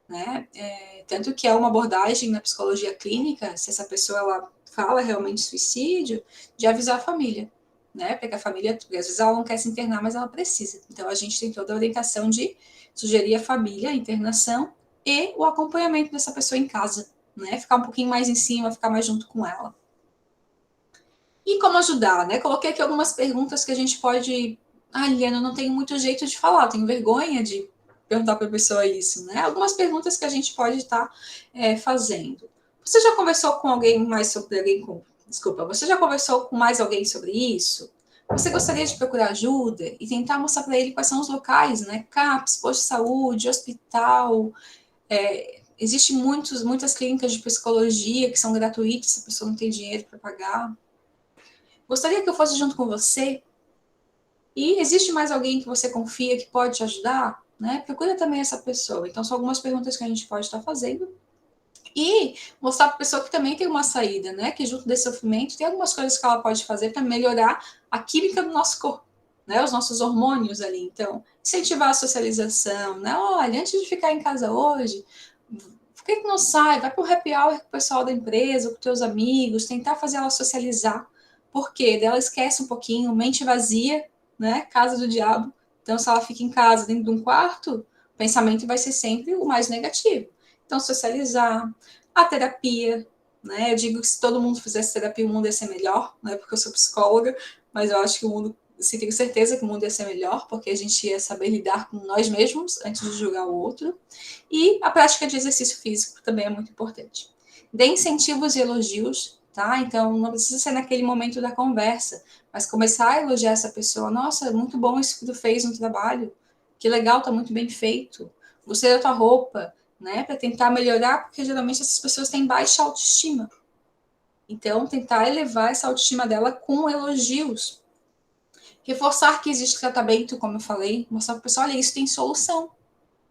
né? Tanto que é uma abordagem na psicologia clínica, se essa pessoa ela fala realmente suicídio, de avisar a família, né? Porque a família, porque às vezes ela não quer se internar, mas ela precisa. Então a gente tem toda a orientação de sugerir à família a internação e o acompanhamento dessa pessoa em casa, né? Ficar um pouquinho mais em cima, ficar mais junto com ela. E como ajudar, né? Coloquei aqui algumas perguntas que a gente pode... Liana, eu não tenho muito jeito de falar, tenho vergonha de perguntar para a pessoa isso, né? Algumas perguntas que a gente pode estar fazendo. Você já conversou com alguém mais sobre alguém com... Desculpa, você já conversou com mais alguém sobre isso? Você gostaria de procurar ajuda e tentar mostrar para ele quais são os locais, né? CAPS, posto de saúde, hospital. Existem muitas clínicas de psicologia que são gratuitas, se a pessoa não tem dinheiro para pagar. Gostaria que eu fosse junto com você? E existe mais alguém que você confia que pode te ajudar? Né? Procura também essa pessoa. Então, são algumas perguntas que a gente pode estar fazendo. E mostrar para a pessoa que também tem uma saída, né? Que junto desse sofrimento tem algumas coisas que ela pode fazer para melhorar a química do nosso corpo, né? Os nossos hormônios ali. Então, incentivar a socialização, né? Olha, antes de ficar em casa hoje, por que não sai? Vai para o happy hour com o pessoal da empresa, com os teus amigos, tentar fazer ela socializar. Por quê? Ela esquece um pouquinho, mente vazia, né? Casa do diabo. Então, se ela fica em casa dentro de um quarto, o pensamento vai ser sempre o mais negativo. Então, socializar, a terapia, né? Eu digo que se todo mundo fizesse terapia, o mundo ia ser melhor, né? Porque eu sou psicóloga, mas eu acho que o mundo, assim, tenho certeza que o mundo ia ser melhor, porque a gente ia saber lidar com nós mesmos antes de julgar o outro. E a prática de exercício físico também é muito importante. Dê incentivos e elogios, tá? Então, não precisa ser naquele momento da conversa, mas começar a elogiar essa pessoa. Nossa, muito bom isso que tu fez no trabalho. Que legal, tá muito bem feito. Gostei da tua roupa, né? Para tentar melhorar, porque geralmente essas pessoas têm baixa autoestima. Então, tentar elevar essa autoestima dela com elogios. Reforçar que existe tratamento, como eu falei, mostrar para o pessoal, olha, isso tem solução,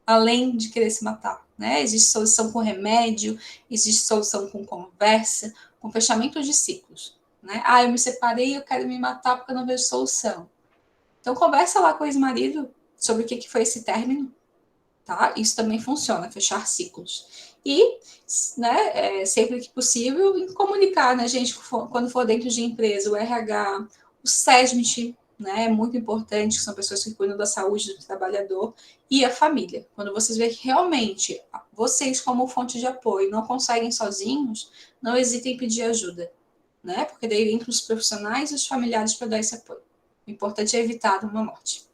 além de querer se matar, né? Existe solução com remédio, existe solução com conversa, com fechamento de ciclos, né? Ah, eu me separei, eu quero me matar porque eu não vejo solução. Então, conversa lá com o ex-marido sobre o que foi esse término, tá? Isso também funciona, fechar ciclos. E, né, sempre que possível, comunicar, né, gente, quando for dentro de empresa, o RH, o SESMIT, né, é muito importante, que são pessoas que cuidam da saúde do trabalhador, e a família. Quando vocês verem que realmente vocês, como fonte de apoio, não conseguem sozinhos, não hesitem em pedir ajuda, né, porque daí entram os profissionais e os familiares para dar esse apoio. O importante é evitar uma morte.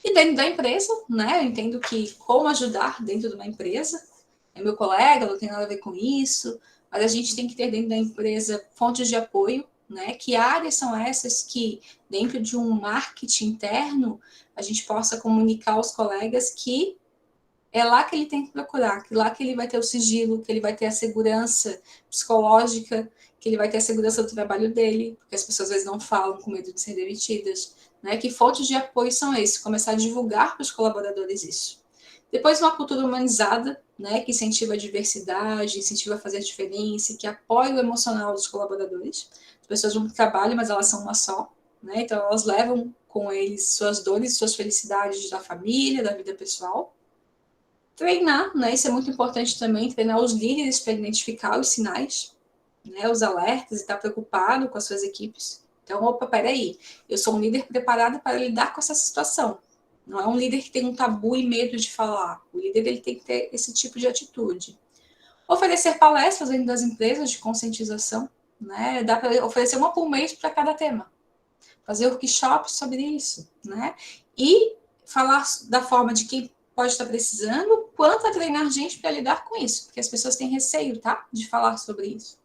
E dentro da empresa, né, eu entendo que como ajudar dentro de uma empresa, é meu colega, não tem nada a ver com isso, mas a gente tem que ter dentro da empresa fontes de apoio, né, que áreas são essas que, dentro de um marketing interno, a gente possa comunicar aos colegas que é lá que ele tem que procurar, que lá que ele vai ter o sigilo, que ele vai ter a segurança psicológica, que ele vai ter a segurança do trabalho dele, porque as pessoas às vezes não falam com medo de ser demitidas, né? Que fontes de apoio são esses? Começar a divulgar para os colaboradores isso. Depois, uma cultura humanizada, né? Que incentiva a diversidade, incentiva a fazer a diferença, que apoia o emocional dos colaboradores. As pessoas vão para o trabalho, mas elas são uma só, né? Então, elas levam com eles suas dores, suas felicidades da família, da vida pessoal. Treinar, né? Isso é muito importante também, treinar os líderes para identificar os sinais, né? Os alertas e estar preocupado com as suas equipes. Então, opa, peraí, eu sou um líder preparado para lidar com essa situação. Não é um líder que tem um tabu e medo de falar. O líder ele tem que ter esse tipo de atitude. Oferecer palestras dentro das empresas de conscientização, né? Dá para oferecer uma por mês para cada tema. Fazer workshops sobre isso, né? E falar da forma de quem pode estar precisando, quanto a treinar gente para lidar com isso, porque as pessoas têm receio, tá? De falar sobre isso.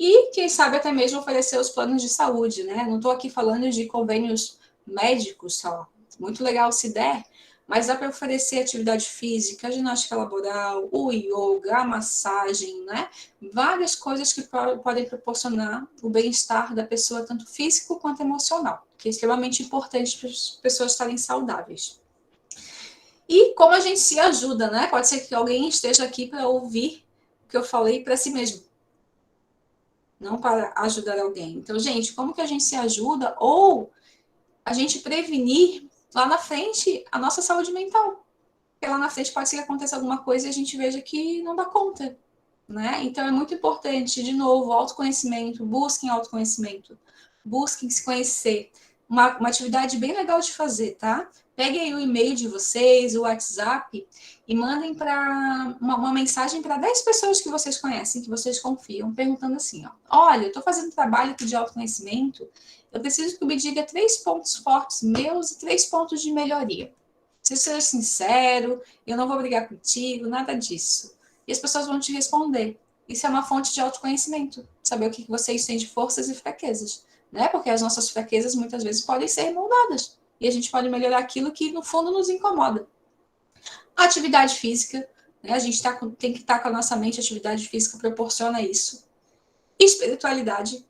E, quem sabe, até mesmo oferecer os planos de saúde, né? Não estou aqui falando de convênios médicos só. Muito legal se der, mas dá para oferecer atividade física, ginástica laboral, o yoga, a massagem, né? Várias coisas que podem proporcionar o bem-estar da pessoa, tanto físico quanto emocional, que é extremamente importante para as pessoas estarem saudáveis. E como a gente se ajuda, né? Pode ser que alguém esteja aqui para ouvir o que eu falei para si mesmo, não para ajudar alguém. Então, gente, como que a gente se ajuda ou a gente prevenir lá na frente a nossa saúde mental? Porque lá na frente pode ser que aconteça alguma coisa e a gente veja que não dá conta, né? Então é muito importante, de novo, autoconhecimento, busquem autoconhecimento, busquem se conhecer. Uma atividade bem legal de fazer, tá? Peguem aí o e-mail de vocês, o WhatsApp, e mandem para uma mensagem para 10 pessoas que vocês conhecem, que vocês confiam, perguntando assim, ó, olha, eu estou fazendo um trabalho aqui de autoconhecimento, eu preciso que me diga 3 pontos fortes meus e 3 pontos de melhoria. Se você seja sincero, eu não vou brigar contigo, nada disso. E as pessoas vão te responder. Isso é uma fonte de autoconhecimento, saber o que vocês têm de forças e fraquezas. né? Porque as nossas fraquezas muitas vezes podem ser moldadas e a gente pode melhorar aquilo que no fundo nos incomoda. Atividade física, né? A gente tem que estar com a nossa mente, a atividade física proporciona isso. Espiritualidade,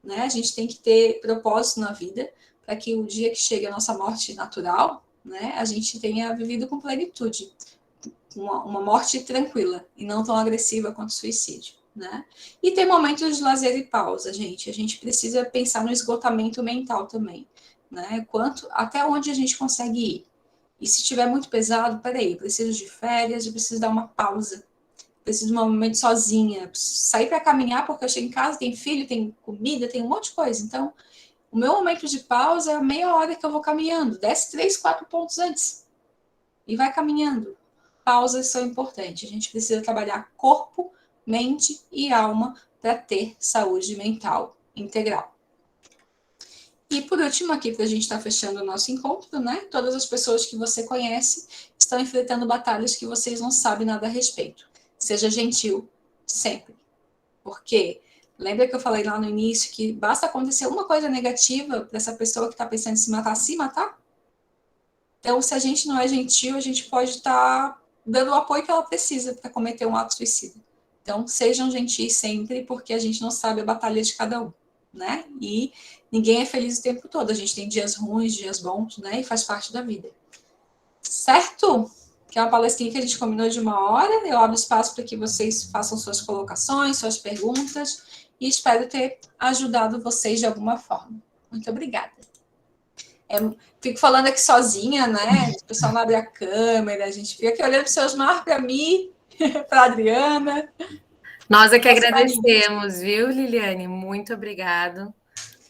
né? A gente tem que ter propósito na vida para que o dia que chegue a nossa morte natural, né, a gente tenha vivido com plenitude, uma morte tranquila e não tão agressiva quanto o suicídio, né? E tem momentos de lazer e pausa, gente. A gente precisa pensar no esgotamento mental também, né? Até onde a gente consegue ir. E se estiver muito pesado, peraí, eu preciso de férias, eu preciso dar uma pausa, preciso de um momento sozinha, preciso sair para caminhar porque eu chego em casa, tem filho, tem comida, tem um monte de coisa. Então, o meu momento de pausa é a meia hora que eu vou caminhando, desce 3, 4 pontos antes e vai caminhando. Pausas são importantes, a gente precisa trabalhar corpo, mente e alma para ter saúde mental integral. E por último, aqui para a gente estar fechando o nosso encontro, né? Todas as pessoas que você conhece estão enfrentando batalhas que vocês não sabem nada a respeito. Seja gentil, sempre. Porque lembra que eu falei lá no início que basta acontecer uma coisa negativa para essa pessoa que está pensando em se matar? Então, se a gente não é gentil, a gente pode estar dando o apoio que ela precisa para cometer um ato suicida. Então, sejam gentis sempre, porque a gente não sabe a batalha de cada um, né? E ninguém é feliz o tempo todo. A gente tem dias ruins, dias bons, né? E faz parte da vida. Certo? Que é uma palestrinha que a gente combinou de 1 hora. Eu abro espaço para que vocês façam suas colocações, suas perguntas, e espero ter ajudado vocês de alguma forma. Muito obrigada. Fico falando aqui sozinha, né? O pessoal não abre a câmera, a gente fica aqui olhando para o seu Osmar, para mim, para a Adriana. Nós é que agradecemos, viu, Liliane? Muito obrigado.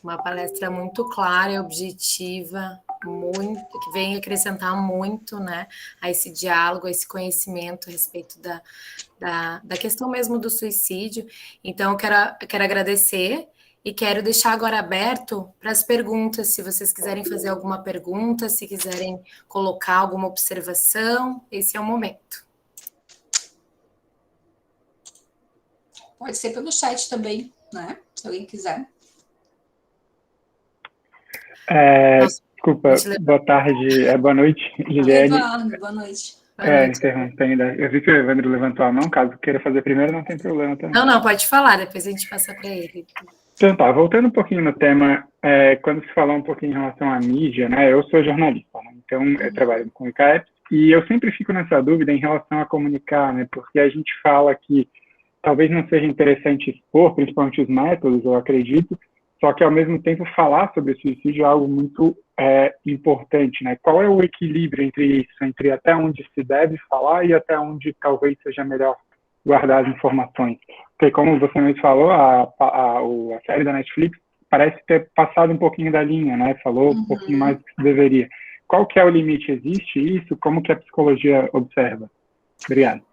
Uma palestra muito clara e objetiva, que vem acrescentar muito, né, a esse diálogo, a esse conhecimento a respeito da questão mesmo do suicídio. Então, eu quero agradecer e quero deixar agora aberto para as perguntas, se vocês quiserem fazer alguma pergunta, se quiserem colocar alguma observação, esse é o momento. Pode ser pelo chat também, né? Se alguém quiser. Desculpa, boa tarde, boa noite, Liliane. Eduardo, boa noite. Interrompo ainda. Eu vi que o Evandro levantou a mão, caso queira fazer primeiro, não tem problema também. Não, pode falar, depois a gente passa para ele. Então tá, voltando um pouquinho no tema, quando se falou um pouquinho em relação à mídia, né, eu sou jornalista, né, então eu trabalho com ICAEP, e eu sempre fico nessa dúvida em relação a comunicar, né, porque a gente fala que talvez não seja interessante expor, principalmente os métodos, eu acredito, só que, ao mesmo tempo, falar sobre suicídio é algo muito importante, né? Qual é o equilíbrio entre isso, entre até onde se deve falar e até onde talvez seja melhor guardar as informações? Porque, como você mesmo falou, a série da Netflix parece ter passado um pouquinho da linha, né? Falou um pouquinho mais do que deveria. Qual que é o limite? Existe isso? Como que a psicologia observa? Obrigado.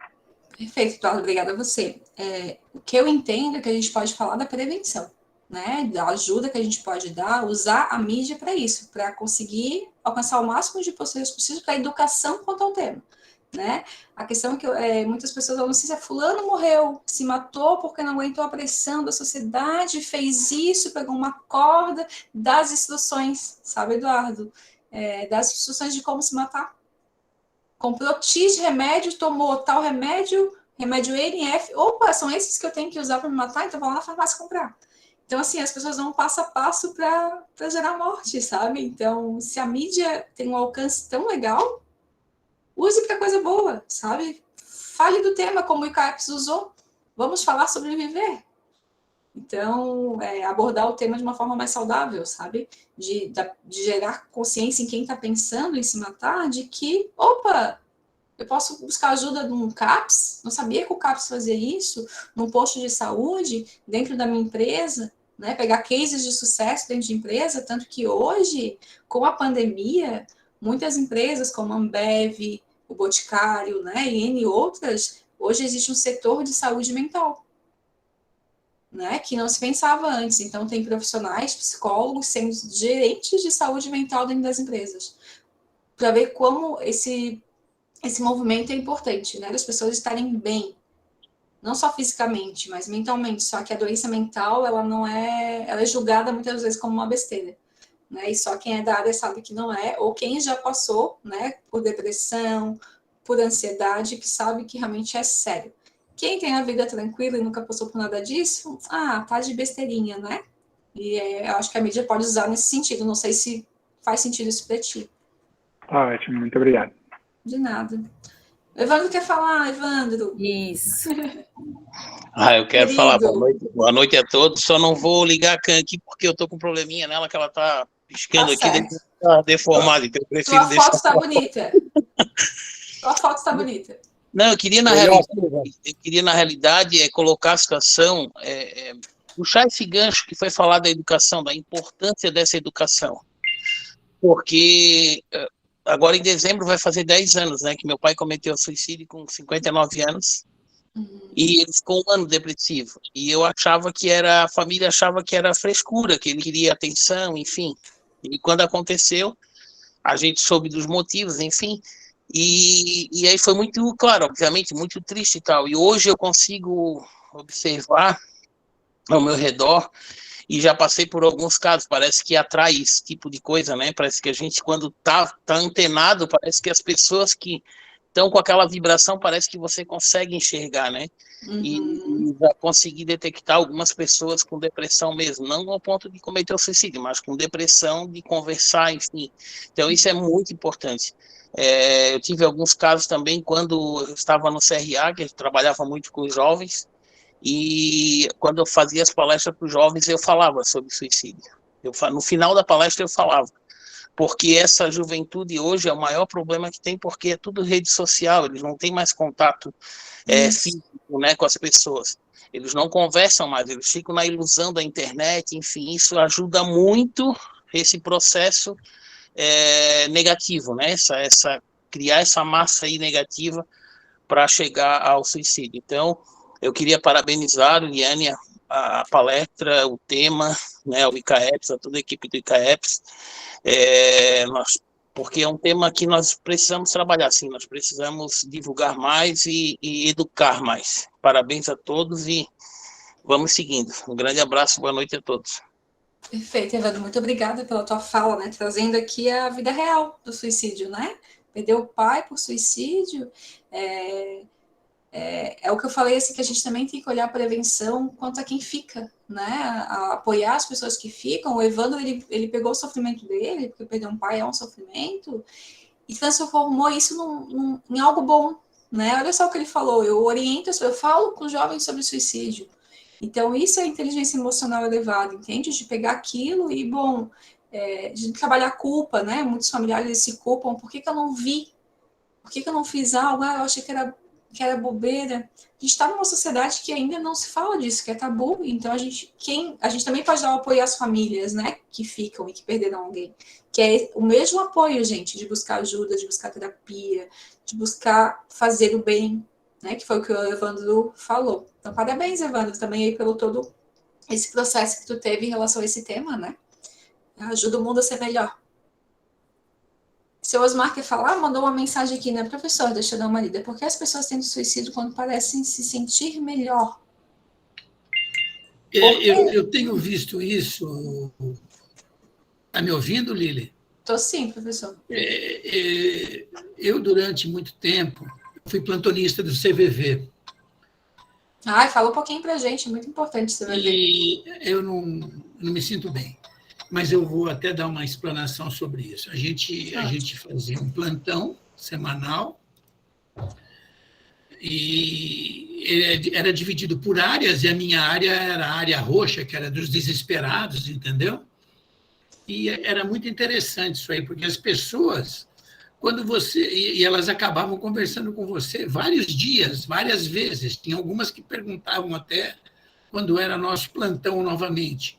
Perfeito, Eduardo. Obrigada a você. O que eu entendo é que a gente pode falar da prevenção, né, da ajuda que a gente pode dar, usar a mídia para isso, para conseguir alcançar o máximo de pessoas possível para a educação quanto ao tema, né? A questão é que muitas pessoas falam assim, se fulano morreu, se matou porque não aguentou a pressão da sociedade, fez isso, pegou uma corda, das instruções, sabe, Eduardo? Das instruções de como se matar. Comprou X remédio, tomou tal remédio NF, opa, são esses que eu tenho que usar para me matar, então vou lá na farmácia comprar. Então, assim, as pessoas dão um passo a passo para gerar morte, sabe? Então, se a mídia tem um alcance tão legal, use para coisa boa, sabe? Fale do tema como o ICAEPS usou. Vamos falar sobre viver. Então, abordar o tema de uma forma mais saudável, sabe? De gerar consciência em quem está pensando em se matar, de que, opa, eu posso buscar ajuda num CAPS, não sabia que o CAPS fazia isso, num posto de saúde, dentro da minha empresa, né? Pegar cases de sucesso dentro de empresa, tanto que hoje, com a pandemia, muitas empresas como a Ambev, o Boticário, né, e N outras, hoje existe um setor de saúde mental, né, que não se pensava antes. Então, tem profissionais, psicólogos, sendo gerentes de saúde mental dentro das empresas, para ver como esse movimento é importante, né, das pessoas estarem bem, não só fisicamente, mas mentalmente. Só que a doença mental, ela é julgada muitas vezes como uma besteira, né? E só quem é da área sabe que não é, ou quem já passou, né, por depressão, por ansiedade, que sabe que realmente é sério. Quem tem a vida tranquila e nunca passou por nada disso, tá de besteirinha, né? E eu acho que a mídia pode usar nesse sentido. Não sei se faz sentido isso para ti. Ótimo, muito obrigado. De nada. Evandro quer falar, Evandro? Isso. Eu quero Querido. falar boa noite a todos. Só não vou ligar a Can aqui porque eu tô com um probleminha nela que ela tá piscando aqui, tá deformada, então eu prefiro Tua deixar. foto está bonita. Tua foto está bonita. Não, eu queria na realidade colocar a situação, puxar esse gancho que foi falar da educação, da importância dessa educação, porque agora em dezembro vai fazer 10 anos, né, que meu pai cometeu suicídio com 59 anos, e ele ficou um ano depressivo, e eu achava que a família achava que era frescura, que ele queria atenção, enfim, e quando aconteceu, a gente soube dos motivos, enfim, e aí foi muito, claro, obviamente, muito triste e tal, e hoje eu consigo observar ao meu redor, e já passei por alguns casos, parece que atrai esse tipo de coisa, né? Parece que a gente, quando tá antenado, parece que as pessoas que estão com aquela vibração, parece que você consegue enxergar, né? E já consegui detectar algumas pessoas com depressão mesmo, não ao ponto de cometer o suicídio, mas com depressão de conversar, enfim. Então isso é muito importante. Eu tive alguns casos também quando eu estava no CRA, que eu trabalhava muito com os jovens, e quando eu fazia as palestras para os jovens, eu falava sobre suicídio. No final da palestra eu falava, porque essa juventude hoje é o maior problema que tem, porque é tudo rede social, eles não têm mais contato físico, né, com as pessoas. Eles não conversam mais, eles ficam na ilusão da internet, enfim, isso ajuda muito esse processo negativo, né, criar essa massa aí negativa para chegar ao suicídio. Então, eu queria parabenizar, Liane, a palestra, o tema, né, o ICAEPS, a toda a equipe do ICAEPS, porque é um tema que nós precisamos trabalhar, sim, nós precisamos divulgar mais e educar mais. Parabéns a todos e vamos seguindo. Um grande abraço, boa noite a todos. Perfeito, Evandro, muito obrigada pela tua fala, né, trazendo aqui a vida real do suicídio, né? Perdeu o pai por suicídio, é o que eu falei, assim, que a gente também tem que olhar a prevenção quanto a quem fica, né, a apoiar as pessoas que ficam. O Evandro, ele pegou o sofrimento dele, porque perder um pai é um sofrimento, e transformou isso em algo bom, né, olha só o que ele falou, eu oriento, eu falo com os jovens sobre suicídio, então isso é inteligência emocional elevada, entende, de pegar aquilo e, bom, de trabalhar a culpa, né, muitos familiares se culpam, por que eu não vi, por que eu não fiz algo, eu achei que era bobeira. A gente está numa sociedade que ainda não se fala disso, que é tabu, então a gente também pode dar o apoio às famílias, né, que ficam e que perderam alguém, que é o mesmo apoio, gente, de buscar ajuda, de buscar terapia, de buscar fazer o bem, né, que foi o que o Evandro falou. Então, parabéns, Evandro, também aí pelo todo esse processo que tu teve em relação a esse tema, né, ajuda o mundo a ser melhor. Seu Osmar quer falar? Mandou uma mensagem aqui, né? Professor, deixa eu dar uma lida. Por que as pessoas têm suicídio quando parecem se sentir melhor? Eu tenho visto isso. Está me ouvindo, Lili? Estou sim, professor. Eu, durante muito tempo, fui plantonista do CVV. Fala um pouquinho para a gente, muito importante o CVV. E eu não me sinto bem. Mas eu vou até dar uma explanação sobre isso. A gente fazia um plantão semanal e era dividido por áreas, e a minha área era a área roxa, que era dos desesperados, entendeu? E era muito interessante isso aí, porque as pessoas, e elas acabavam conversando com você vários dias, várias vezes. Tinha algumas que perguntavam até quando era nosso plantão novamente.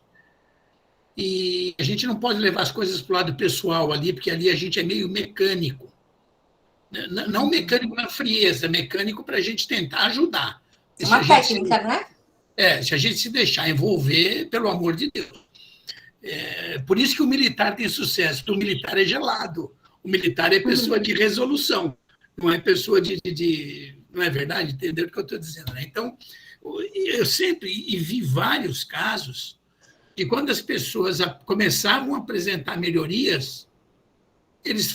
E a gente não pode levar as coisas para o lado pessoal ali, porque ali a gente é meio mecânico. Não mecânico na frieza, mecânico para a gente tentar ajudar. É uma técnica, né? Se a gente se deixar envolver, pelo amor de Deus. Por isso que o militar tem sucesso, porque o militar é gelado. O militar é pessoa de resolução, não é pessoa de Não é verdade? Entendeu o que eu estou dizendo, né? Então, eu sempre vi vários casos de quando as pessoas começavam a apresentar melhorias, eles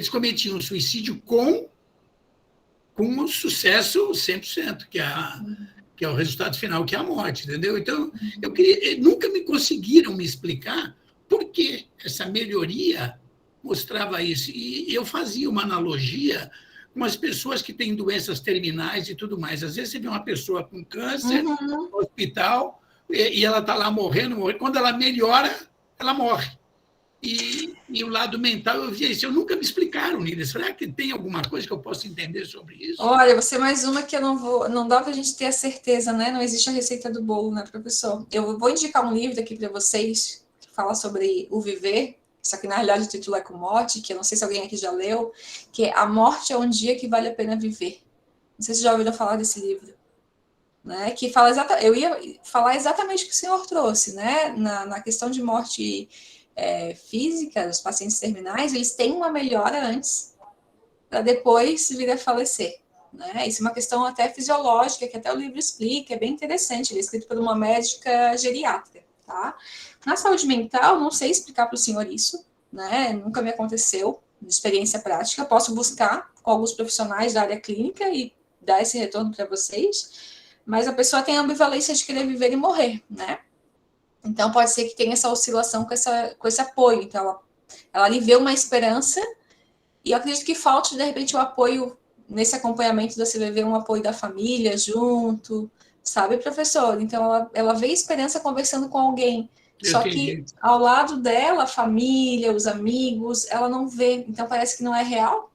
cometiam suicídio com um sucesso 100%, que é o resultado final, que é a morte, entendeu? Então, nunca me conseguiram me explicar por que essa melhoria mostrava isso. E eu fazia uma analogia com as pessoas que têm doenças terminais e tudo mais. Às vezes você vê uma pessoa com câncer no hospital e ela está lá morrendo. Quando ela melhora, ela morre. E o lado mental, eu via isso. Eu nunca me explicaram, Lília. Será que tem alguma coisa que eu possa entender sobre isso? Olha, você é mais uma que eu não dá para a gente ter a certeza, né? Não existe a receita do bolo, né, professor? Eu vou indicar um livro aqui para vocês que fala sobre o viver. Só que, na realidade, o título é com morte, que eu não sei se alguém aqui já leu, que é A Morte é um Dia que Vale a Pena Viver. Não sei se já ouviram falar desse livro. Né? Que fala eu ia falar exatamente o que o senhor trouxe, né? Na questão de morte física dos pacientes terminais, eles têm uma melhora antes, para depois vir a falecer. Né? Isso é uma questão até fisiológica, que até o livro explica, é bem interessante. Ele é escrito por uma médica geriatra. Tá? Na saúde mental, não sei explicar para o senhor isso, né? Nunca me aconteceu, de experiência prática. Posso buscar com alguns profissionais da área clínica e dar esse retorno para vocês, mas a pessoa tem a ambivalência de querer viver e morrer, né? Então, pode ser que tenha essa oscilação com esse apoio. Então, ela ali vê uma esperança e eu acredito que falte, de repente, o apoio nesse acompanhamento da CVV, um apoio da família junto, sabe, professor? Então, ela vê esperança conversando com alguém. Só que, ao lado dela, a família, os amigos, ela não vê. Então, parece que não é real.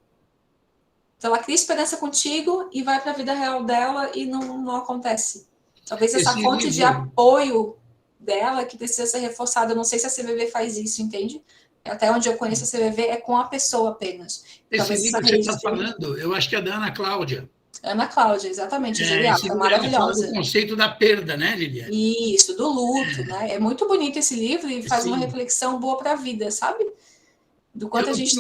Então, ela cria esperança contigo e vai para a vida real dela e não acontece. Talvez essa fonte de apoio dela que precisa ser reforçada. Eu não sei se a CVV faz isso, entende? Até onde eu conheço a CVV é com a pessoa apenas. Esse livro que você está falando, eu acho que é da Ana Cláudia. Ana Cláudia, exatamente, geriatra, maravilhosa. Fala do conceito da perda, né, Liliane? Isso, do luto, né? É muito bonito esse livro e faz uma reflexão boa para a vida, sabe? Do quanto a gente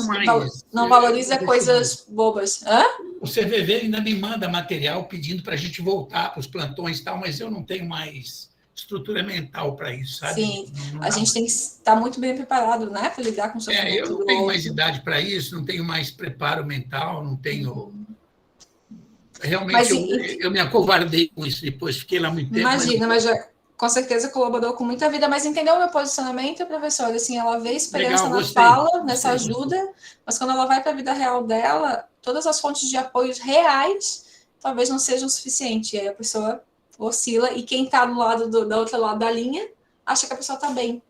não valoriza coisas bobas. Hã? O CVV ainda me manda material pedindo para a gente voltar para os plantões e tal, mas eu não tenho mais estrutura mental para isso, sabe? Sim, a gente tem que estar muito bem preparado, né, para lidar com o sofrimento. Eu não tenho mais idade para isso, não tenho mais preparo mental, não tenho... Realmente, eu me acovardei com isso depois, fiquei lá muito tempo. Imagina, mas já, com certeza colaborou com muita vida, mas entendeu o meu posicionamento, professor? Assim, ela vê esperança na fala, nessa ajuda, mas quando ela vai para a vida real dela, todas as fontes de apoio reais talvez não sejam suficientes. E aí a pessoa oscila, e quem está do outro lado da linha acha que a pessoa está bem.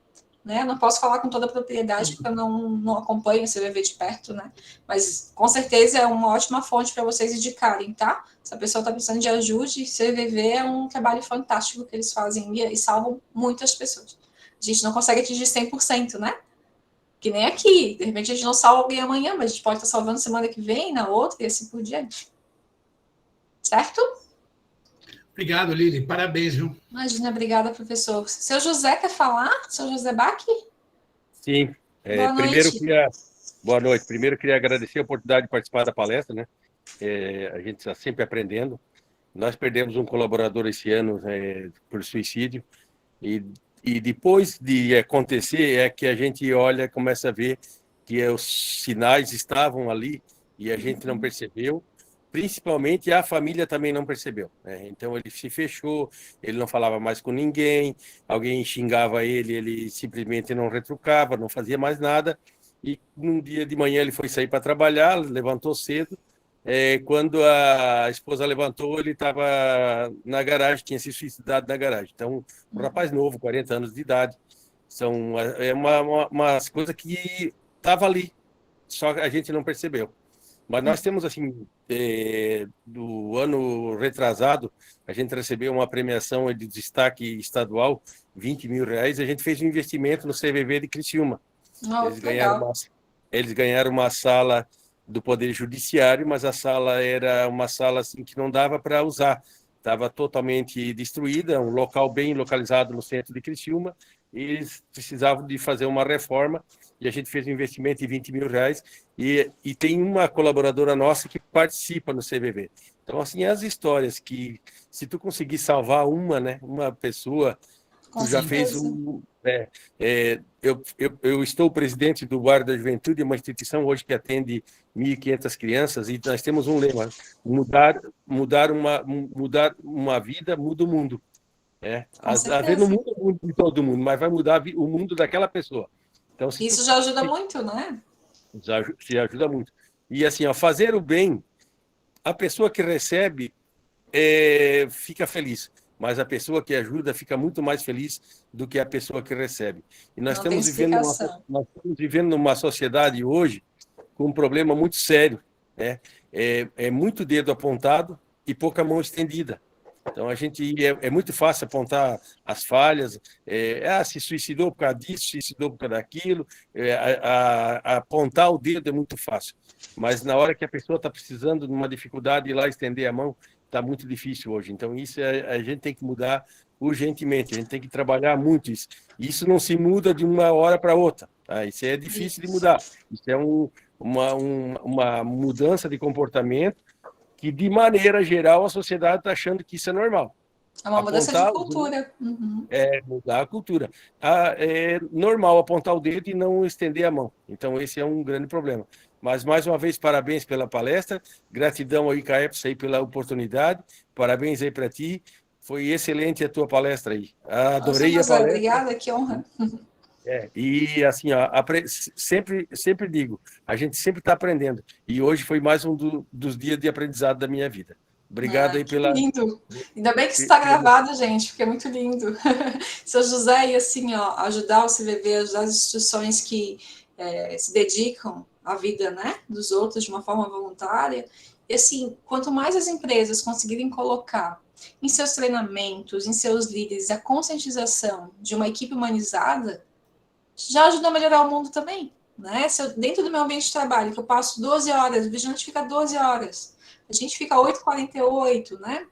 Né? Não posso falar com toda a propriedade, porque eu não acompanho o CVV de perto, né? Mas com certeza é uma ótima fonte para vocês indicarem, tá? Se a pessoa está precisando de ajuda, CVV é um trabalho fantástico que eles fazem e salvam muitas pessoas. A gente não consegue atingir 100%, né? Que nem aqui. De repente a gente não salva alguém amanhã, mas a gente pode estar salvando semana que vem, na outra e assim por diante. Certo? Obrigado, Lili. Parabéns, viu? Imagina, obrigada, professor. Seu José quer falar? Seu José Bach? Sim. Boa noite. Boa noite. Primeiro, queria agradecer a oportunidade de participar da palestra, né? A gente está sempre aprendendo. Nós perdemos um colaborador esse ano por suicídio e depois de acontecer é que a gente olha, começa a ver que os sinais estavam ali e a gente não percebeu. Principalmente a família também não percebeu, né? Então ele se fechou, ele não falava mais com ninguém, alguém xingava ele simplesmente não retrucava, não fazia mais nada. E num dia de manhã ele foi sair para trabalhar, levantou cedo. Quando a esposa levantou, ele estava na garagem, tinha se suicidado na garagem. Então, um rapaz novo, 40 anos de idade, umas coisas que estavam ali, só a gente não percebeu. Mas nós temos, assim, do ano retrasado, a gente recebeu uma premiação de destaque estadual, R$20 mil, a gente fez um investimento no CVV de Criciúma. Eles ganharam uma sala do Poder Judiciário, mas a sala era uma sala assim, que não dava para usar. estava totalmente destruída, um local bem localizado no centro de Criciúma, e eles precisavam de fazer uma reforma, e a gente fez um investimento de R$20 mil, e tem uma colaboradora nossa que participa no CVV. Então, assim, as histórias que, se tu conseguir salvar uma pessoa, tu já fez um... eu estou presidente do Bairro da Juventude, uma instituição hoje que atende 1.500 crianças, e nós temos um lema: mudar uma vida, muda o mundo. Às vezes não muda o mundo de todo mundo, mas vai mudar o mundo daquela pessoa. Então, isso já ajuda muito, né? Já ajuda muito. E assim, fazer o bem, a pessoa que recebe fica feliz, mas a pessoa que ajuda fica muito mais feliz do que a pessoa que recebe. E nós estamos vivendo numa sociedade hoje com um problema muito sério, né? É muito dedo apontado e pouca mão estendida. Então, a gente é muito fácil apontar as falhas, se suicidou por causa disso, suicidou por causa daquilo, apontar o dedo é muito fácil. Mas na hora que a pessoa está precisando de uma dificuldade, ir lá estender a mão, está muito difícil hoje. Então, isso a gente tem que mudar urgentemente, a gente tem que trabalhar muito isso. Isso não se muda de uma hora para outra, tá? Isso é difícil de mudar. Isso é uma mudança de comportamento que, de maneira geral, a sociedade está achando que isso é normal. É uma mudança de cultura. Mudar a cultura. É normal apontar o dedo e não estender a mão. Então, esse é um grande problema. Mas, mais uma vez, parabéns pela palestra. Gratidão ao ICAEPS aí pela oportunidade. Parabéns aí para ti. Foi excelente a tua palestra aí. Adorei a palestra. Obrigada, que honra. E assim, sempre digo, a gente sempre está aprendendo. E hoje foi mais um dos dias de aprendizado da minha vida. Obrigado aí pela... Lindo. Ainda bem que isso está gravado, gente, porque é muito lindo. Seu José, e assim, ajudar o CVV, ajudar as instituições que se dedicam à vida, né, dos outros de uma forma voluntária. E assim, quanto mais as empresas conseguirem colocar em seus treinamentos, em seus líderes, a conscientização de uma equipe humanizada, já ajuda a melhorar o mundo também, né? Se eu, dentro do meu ambiente de trabalho, que eu passo 12 horas, o vigilante fica 12 horas, a gente fica 8h48, né?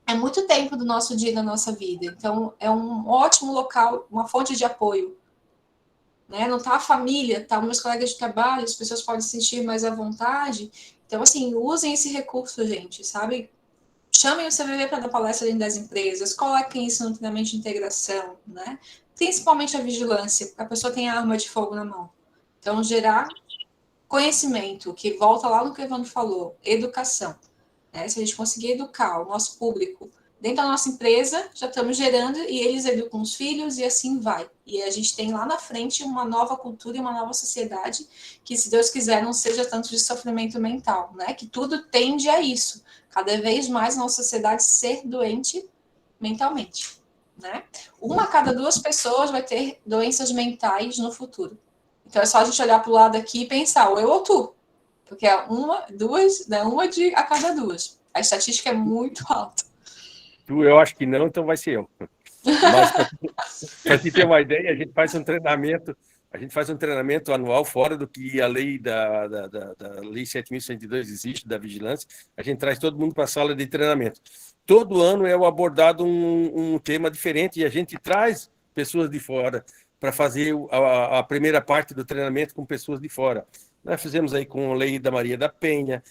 É muito tempo do nosso dia, da nossa vida. Então, é um ótimo local, uma fonte de apoio, né? Não tá a família, tá os meus colegas de trabalho, as pessoas podem se sentir mais à vontade. Então, assim, usem esse recurso, gente, sabe? Chamem o CVV para dar palestra dentro das empresas, coloquem isso no treinamento de integração, né? Principalmente a vigilância, porque a pessoa tem a arma de fogo na mão. Então, gerar conhecimento, que volta lá no que o Evandro falou, educação. Né? Se a gente conseguir educar o nosso público dentro da nossa empresa, já estamos gerando, e eles educam os filhos, e assim vai. E a gente tem lá na frente uma nova cultura e uma nova sociedade, que, se Deus quiser, não seja tanto de sofrimento mental, né? Que tudo tende a isso. Cada vez mais a nossa sociedade ser doente mentalmente. Né? 1 a cada 2 pessoas vai ter doenças mentais no futuro. Então é só a gente olhar para o lado aqui e pensar, ou eu ou tu. Porque é 1 a cada 2. A estatística é muito alta. Eu acho que não, então vai ser eu. Mas para te ter uma ideia, a gente faz um treinamento anual fora do que a lei da Lei 7.102 existe, da vigilância. A gente traz todo mundo para a sala de treinamento. Todo ano é abordado um tema diferente e a gente traz pessoas de fora para fazer a primeira parte do treinamento com pessoas de fora. Nós fizemos aí com a lei da Maria da Penha,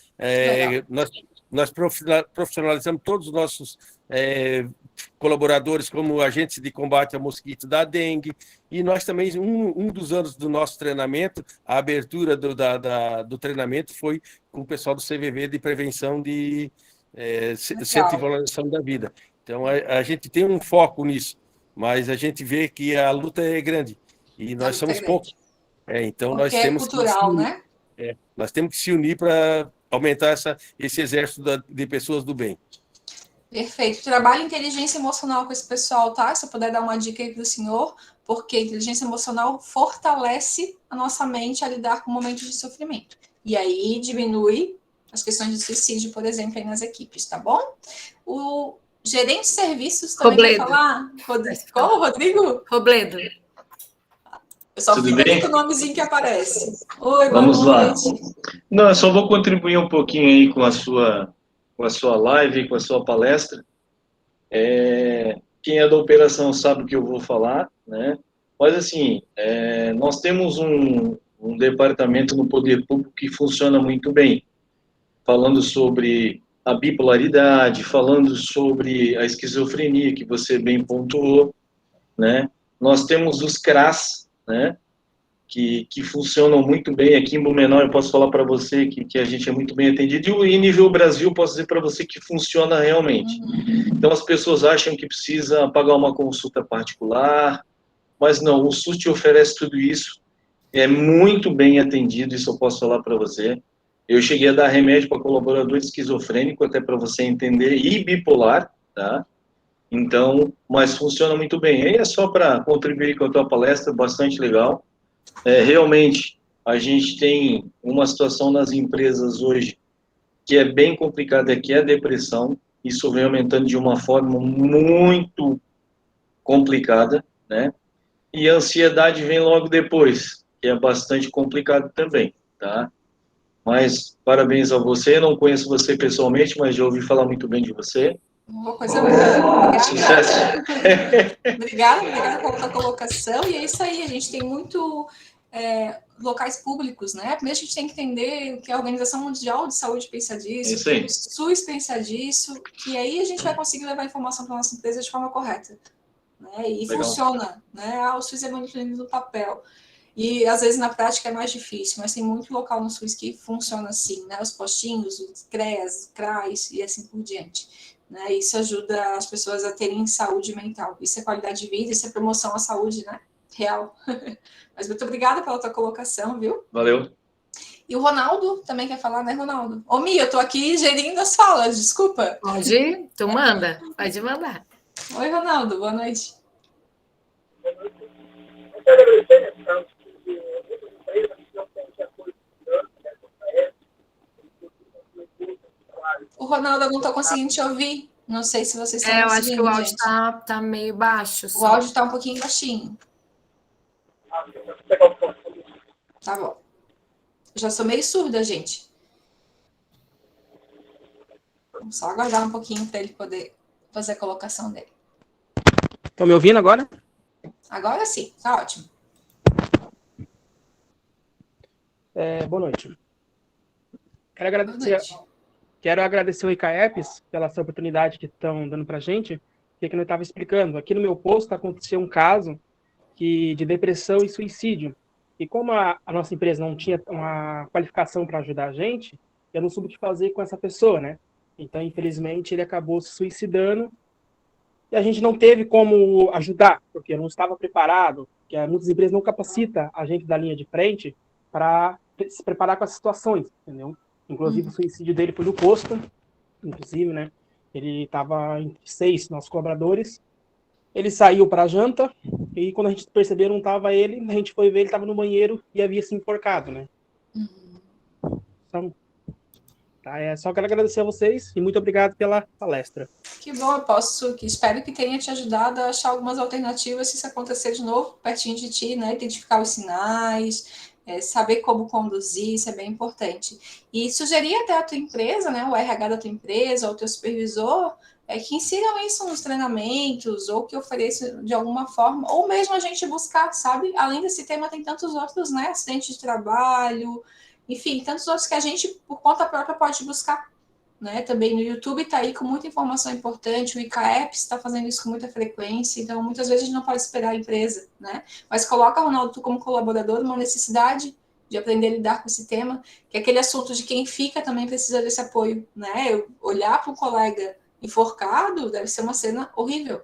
nós profissionalizamos todos os nossos colaboradores como agentes de combate ao mosquito da dengue, e nós também, um dos anos do nosso treinamento, a abertura do treinamento foi com o pessoal do CVV de prevenção de centro de valorização da vida. Então, a gente tem um foco nisso, mas a gente vê que a luta é grande, e nós somos poucos. Então, nós temos cultural, né? Nós temos que se unir para aumentar esse exército de pessoas do bem. Perfeito. Trabalhe inteligência emocional com esse pessoal, tá? Se eu puder dar uma dica aí para o senhor, porque inteligência emocional fortalece a nossa mente a lidar com momentos de sofrimento. E aí diminui as questões de suicídio, por exemplo, aí nas equipes, tá bom? O gerente de serviços também Robledo. vai falar. Como, Rodrigo? Robledo. Eu só Tudo fico bem? com o nomezinho que aparece. Oi, Vamos boa lá. noite. Não, eu só vou contribuir um pouquinho aí com a sua live, com a sua palestra. Quem é da operação sabe o que eu vou falar, né? Mas, assim, nós temos um departamento no poder público que funciona muito bem, falando sobre a bipolaridade, falando sobre a esquizofrenia, que você bem pontuou, né? Nós temos os CRAS, né? Que funcionam muito bem. Aqui em Blumenau, eu posso falar para você que a gente é muito bem atendido. E em nível Brasil, posso dizer para você que funciona realmente. Então, as pessoas acham que precisa pagar uma consulta particular, mas não, o SUS te oferece tudo isso. É muito bem atendido, isso eu posso falar para você. Eu cheguei a dar remédio para colaborador esquizofrênico, até para você entender, e bipolar, tá? Então, mas funciona muito bem. Aí é só para contribuir com a tua palestra, bastante legal. Realmente, a gente tem uma situação nas empresas hoje que é bem complicada, que é a depressão. Isso vem aumentando de uma forma muito complicada, né? E a ansiedade vem logo depois, que é bastante complicado também, tá? Mas parabéns a você, não conheço você pessoalmente, mas já ouvi falar muito bem de você. Uma coisa boa. Obrigada. Sucesso. Obrigada pela tua colocação. E é isso aí, a gente tem muito locais públicos, né? Primeiro a gente tem que entender o que a Organização Mundial de Saúde pensa disso, o que o SUS pensa disso, que aí a gente vai conseguir levar a informação para a nossa empresa de forma correta. Né? E legal. Funciona, né? O SUS é muito lindo no papel. E às vezes na prática é mais difícil, mas tem muito local no SUS que funciona assim, né? Os postinhos, os CREAS, os CRAs e assim por diante. Né? Isso ajuda as pessoas a terem saúde mental. Isso é qualidade de vida, isso é promoção à saúde, né? Real. Mas muito obrigada pela tua colocação, viu? Valeu. E o Ronaldo também quer falar, né, Ronaldo? Ô, Mi, eu tô aqui gerindo as falas, desculpa. Pode, tu manda, pode mandar. Oi, Ronaldo, boa noite. O Ronaldo, eu não tô conseguindo te ouvir. Não sei se vocês estão conseguindo, acho que o áudio tá meio baixo. O áudio tá um pouquinho baixinho. Tá bom. Eu já sou meio surda, gente. Vamos só aguardar um pouquinho para ele poder fazer a colocação dele. Estão me ouvindo agora? Agora sim, tá ótimo. Boa noite. Quero agradecer o ICAEPS pela essa oportunidade que estão dando para a gente, que eu estava explicando. Aqui no meu posto aconteceu um caso de depressão e suicídio. E como a nossa empresa não tinha uma qualificação para ajudar a gente, eu não soube o que fazer com essa pessoa, né? Então, infelizmente, ele acabou se suicidando e a gente não teve como ajudar, porque eu não estava preparado, porque muitas empresas não capacitam a gente da linha de frente para se preparar com as situações, entendeu? Inclusive, o suicídio dele foi no posto, inclusive, né? Ele estava entre 6 nossos colaboradores. Ele saiu para a janta e quando a gente percebeu não estava ele, a gente foi ver, ele estava no banheiro e havia se enforcado, né? Então, tá, só quero agradecer a vocês e muito obrigado pela palestra. Que bom, espero que tenha te ajudado a achar algumas alternativas se isso acontecer de novo, pertinho de ti, né? Identificar os sinais, saber como conduzir, isso é bem importante. E sugerir até a tua empresa, né? O RH da tua empresa, ou o teu supervisor, que insiram isso nos treinamentos, ou que ofereçam de alguma forma, ou mesmo a gente buscar, sabe? Além desse tema, tem tantos outros, né? Acidente de trabalho, enfim, tantos outros que a gente, por conta própria, pode buscar. Né? Também no YouTube está aí com muita informação importante, o ICAEPS está fazendo isso com muita frequência, então muitas vezes a gente não pode esperar a empresa, né? Mas coloca, Ronaldo, tu como colaborador, uma necessidade de aprender a lidar com esse tema, que é aquele assunto de quem fica também precisa desse apoio, né? Eu olhar para um colega enforcado deve ser uma cena horrível.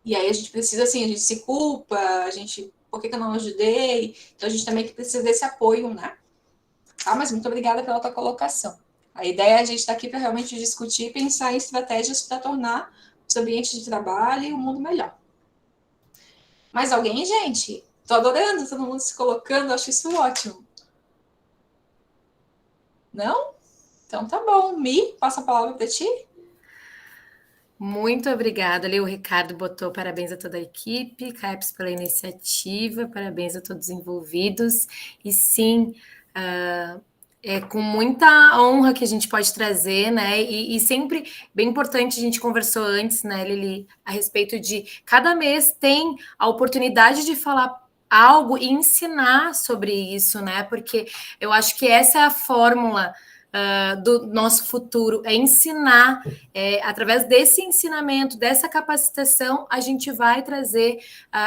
E aí a gente precisa, assim, a gente se culpa, por que eu não ajudei? Então a gente também precisa desse apoio, né? Tá, mas muito obrigada pela tua colocação. A ideia é a gente estar aqui para realmente discutir e pensar em estratégias para tornar os ambientes de trabalho e o mundo melhor. Mais alguém, gente? Estou adorando todo mundo se colocando, acho isso ótimo. Não? Então tá bom. Mi, passa a palavra para ti. Muito obrigada. Ali o Ricardo botou parabéns a toda a equipe, CAEPS pela iniciativa, parabéns a todos os envolvidos. E sim, É com muita honra que a gente pode trazer, né? E sempre bem importante, a gente conversou antes, né, Lili, a respeito de cada mês tem a oportunidade de falar algo e ensinar sobre isso, né? Porque eu acho que essa é a fórmula do nosso futuro, é ensinar, através desse ensinamento, dessa capacitação, a gente vai trazer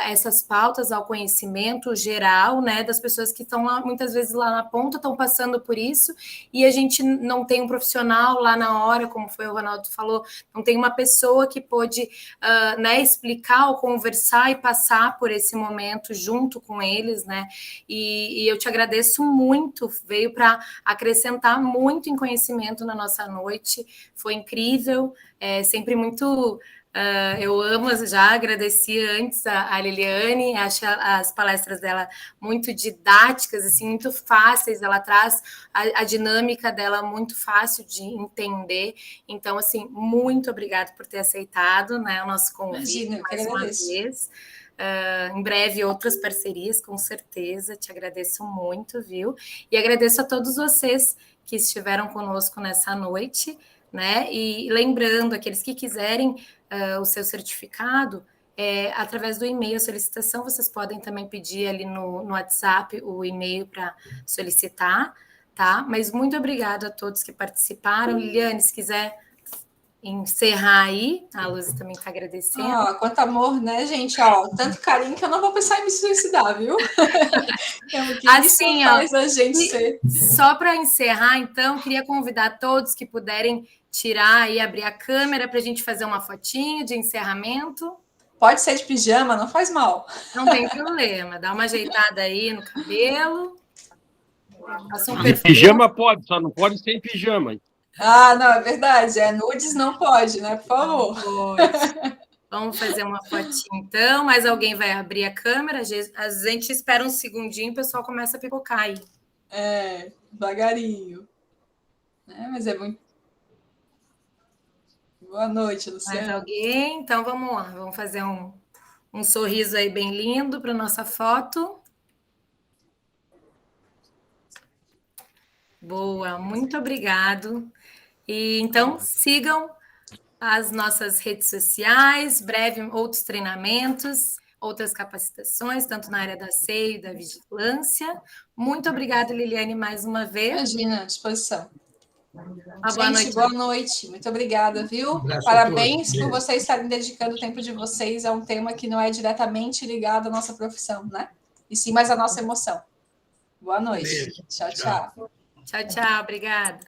essas pautas ao conhecimento geral, né, das pessoas que estão lá, muitas vezes lá na ponta, estão passando por isso, e a gente não tem um profissional lá na hora, como foi o Ronaldo falou, não tem uma pessoa que pôde né, explicar ou conversar e passar por esse momento junto com eles, né, e eu te agradeço muito, veio para acrescentar muito em conhecimento na nossa noite, foi incrível, sempre muito, eu amo, já agradeci antes a Liliane, acho as palestras dela muito didáticas, assim, muito fáceis, ela traz a dinâmica dela muito fácil de entender, então, assim, muito obrigada por ter aceitado, né, o nosso convite. Imagina, mais uma vez. Em breve outras parcerias, com certeza, te agradeço muito, viu? E agradeço a todos vocês que estiveram conosco nessa noite, né? E lembrando, aqueles que quiserem o seu certificado, através do e-mail, solicitação, vocês podem também pedir ali no WhatsApp o e-mail para solicitar, tá? Mas muito obrigada a todos que participaram. Liliane, se quiser encerrar aí, a Luz também está agradecendo. Quanto amor, né, gente? Tanto carinho que eu não vou pensar em me suicidar, viu? Assim, isso faz a gente ser. Só para encerrar, então, queria convidar todos que puderem tirar e abrir a câmera para a gente fazer uma fotinho de encerramento. Pode ser de pijama, não faz mal. Não tem problema, dá uma ajeitada aí no cabelo. Pijama pode, só não pode ser em pijama. Não, é verdade. Nudes não pode, né? Por favor. Vamos fazer uma fotinha, então. Mas alguém vai abrir a câmera. A gente espera um segundinho e o pessoal começa a pipocar aí. Devagarinho. Mas é muito... Boa noite, Luciana. Mais alguém? Então, vamos lá. Vamos fazer um sorriso aí bem lindo para nossa foto. Boa, muito obrigado. E então sigam as nossas redes sociais, breve outros treinamentos, outras capacitações, tanto na área da SEI e da vigilância. Muito obrigada, Liliane, mais uma vez. Imagina, à disposição. Boa noite. Boa noite. Muito obrigada, viu? Parabéns por vocês estarem dedicando o tempo de vocês a um tema que não é diretamente ligado à nossa profissão, né? E sim mais à nossa emoção. Boa noite. Tchau, tchau. Tchau, tchau. Obrigada.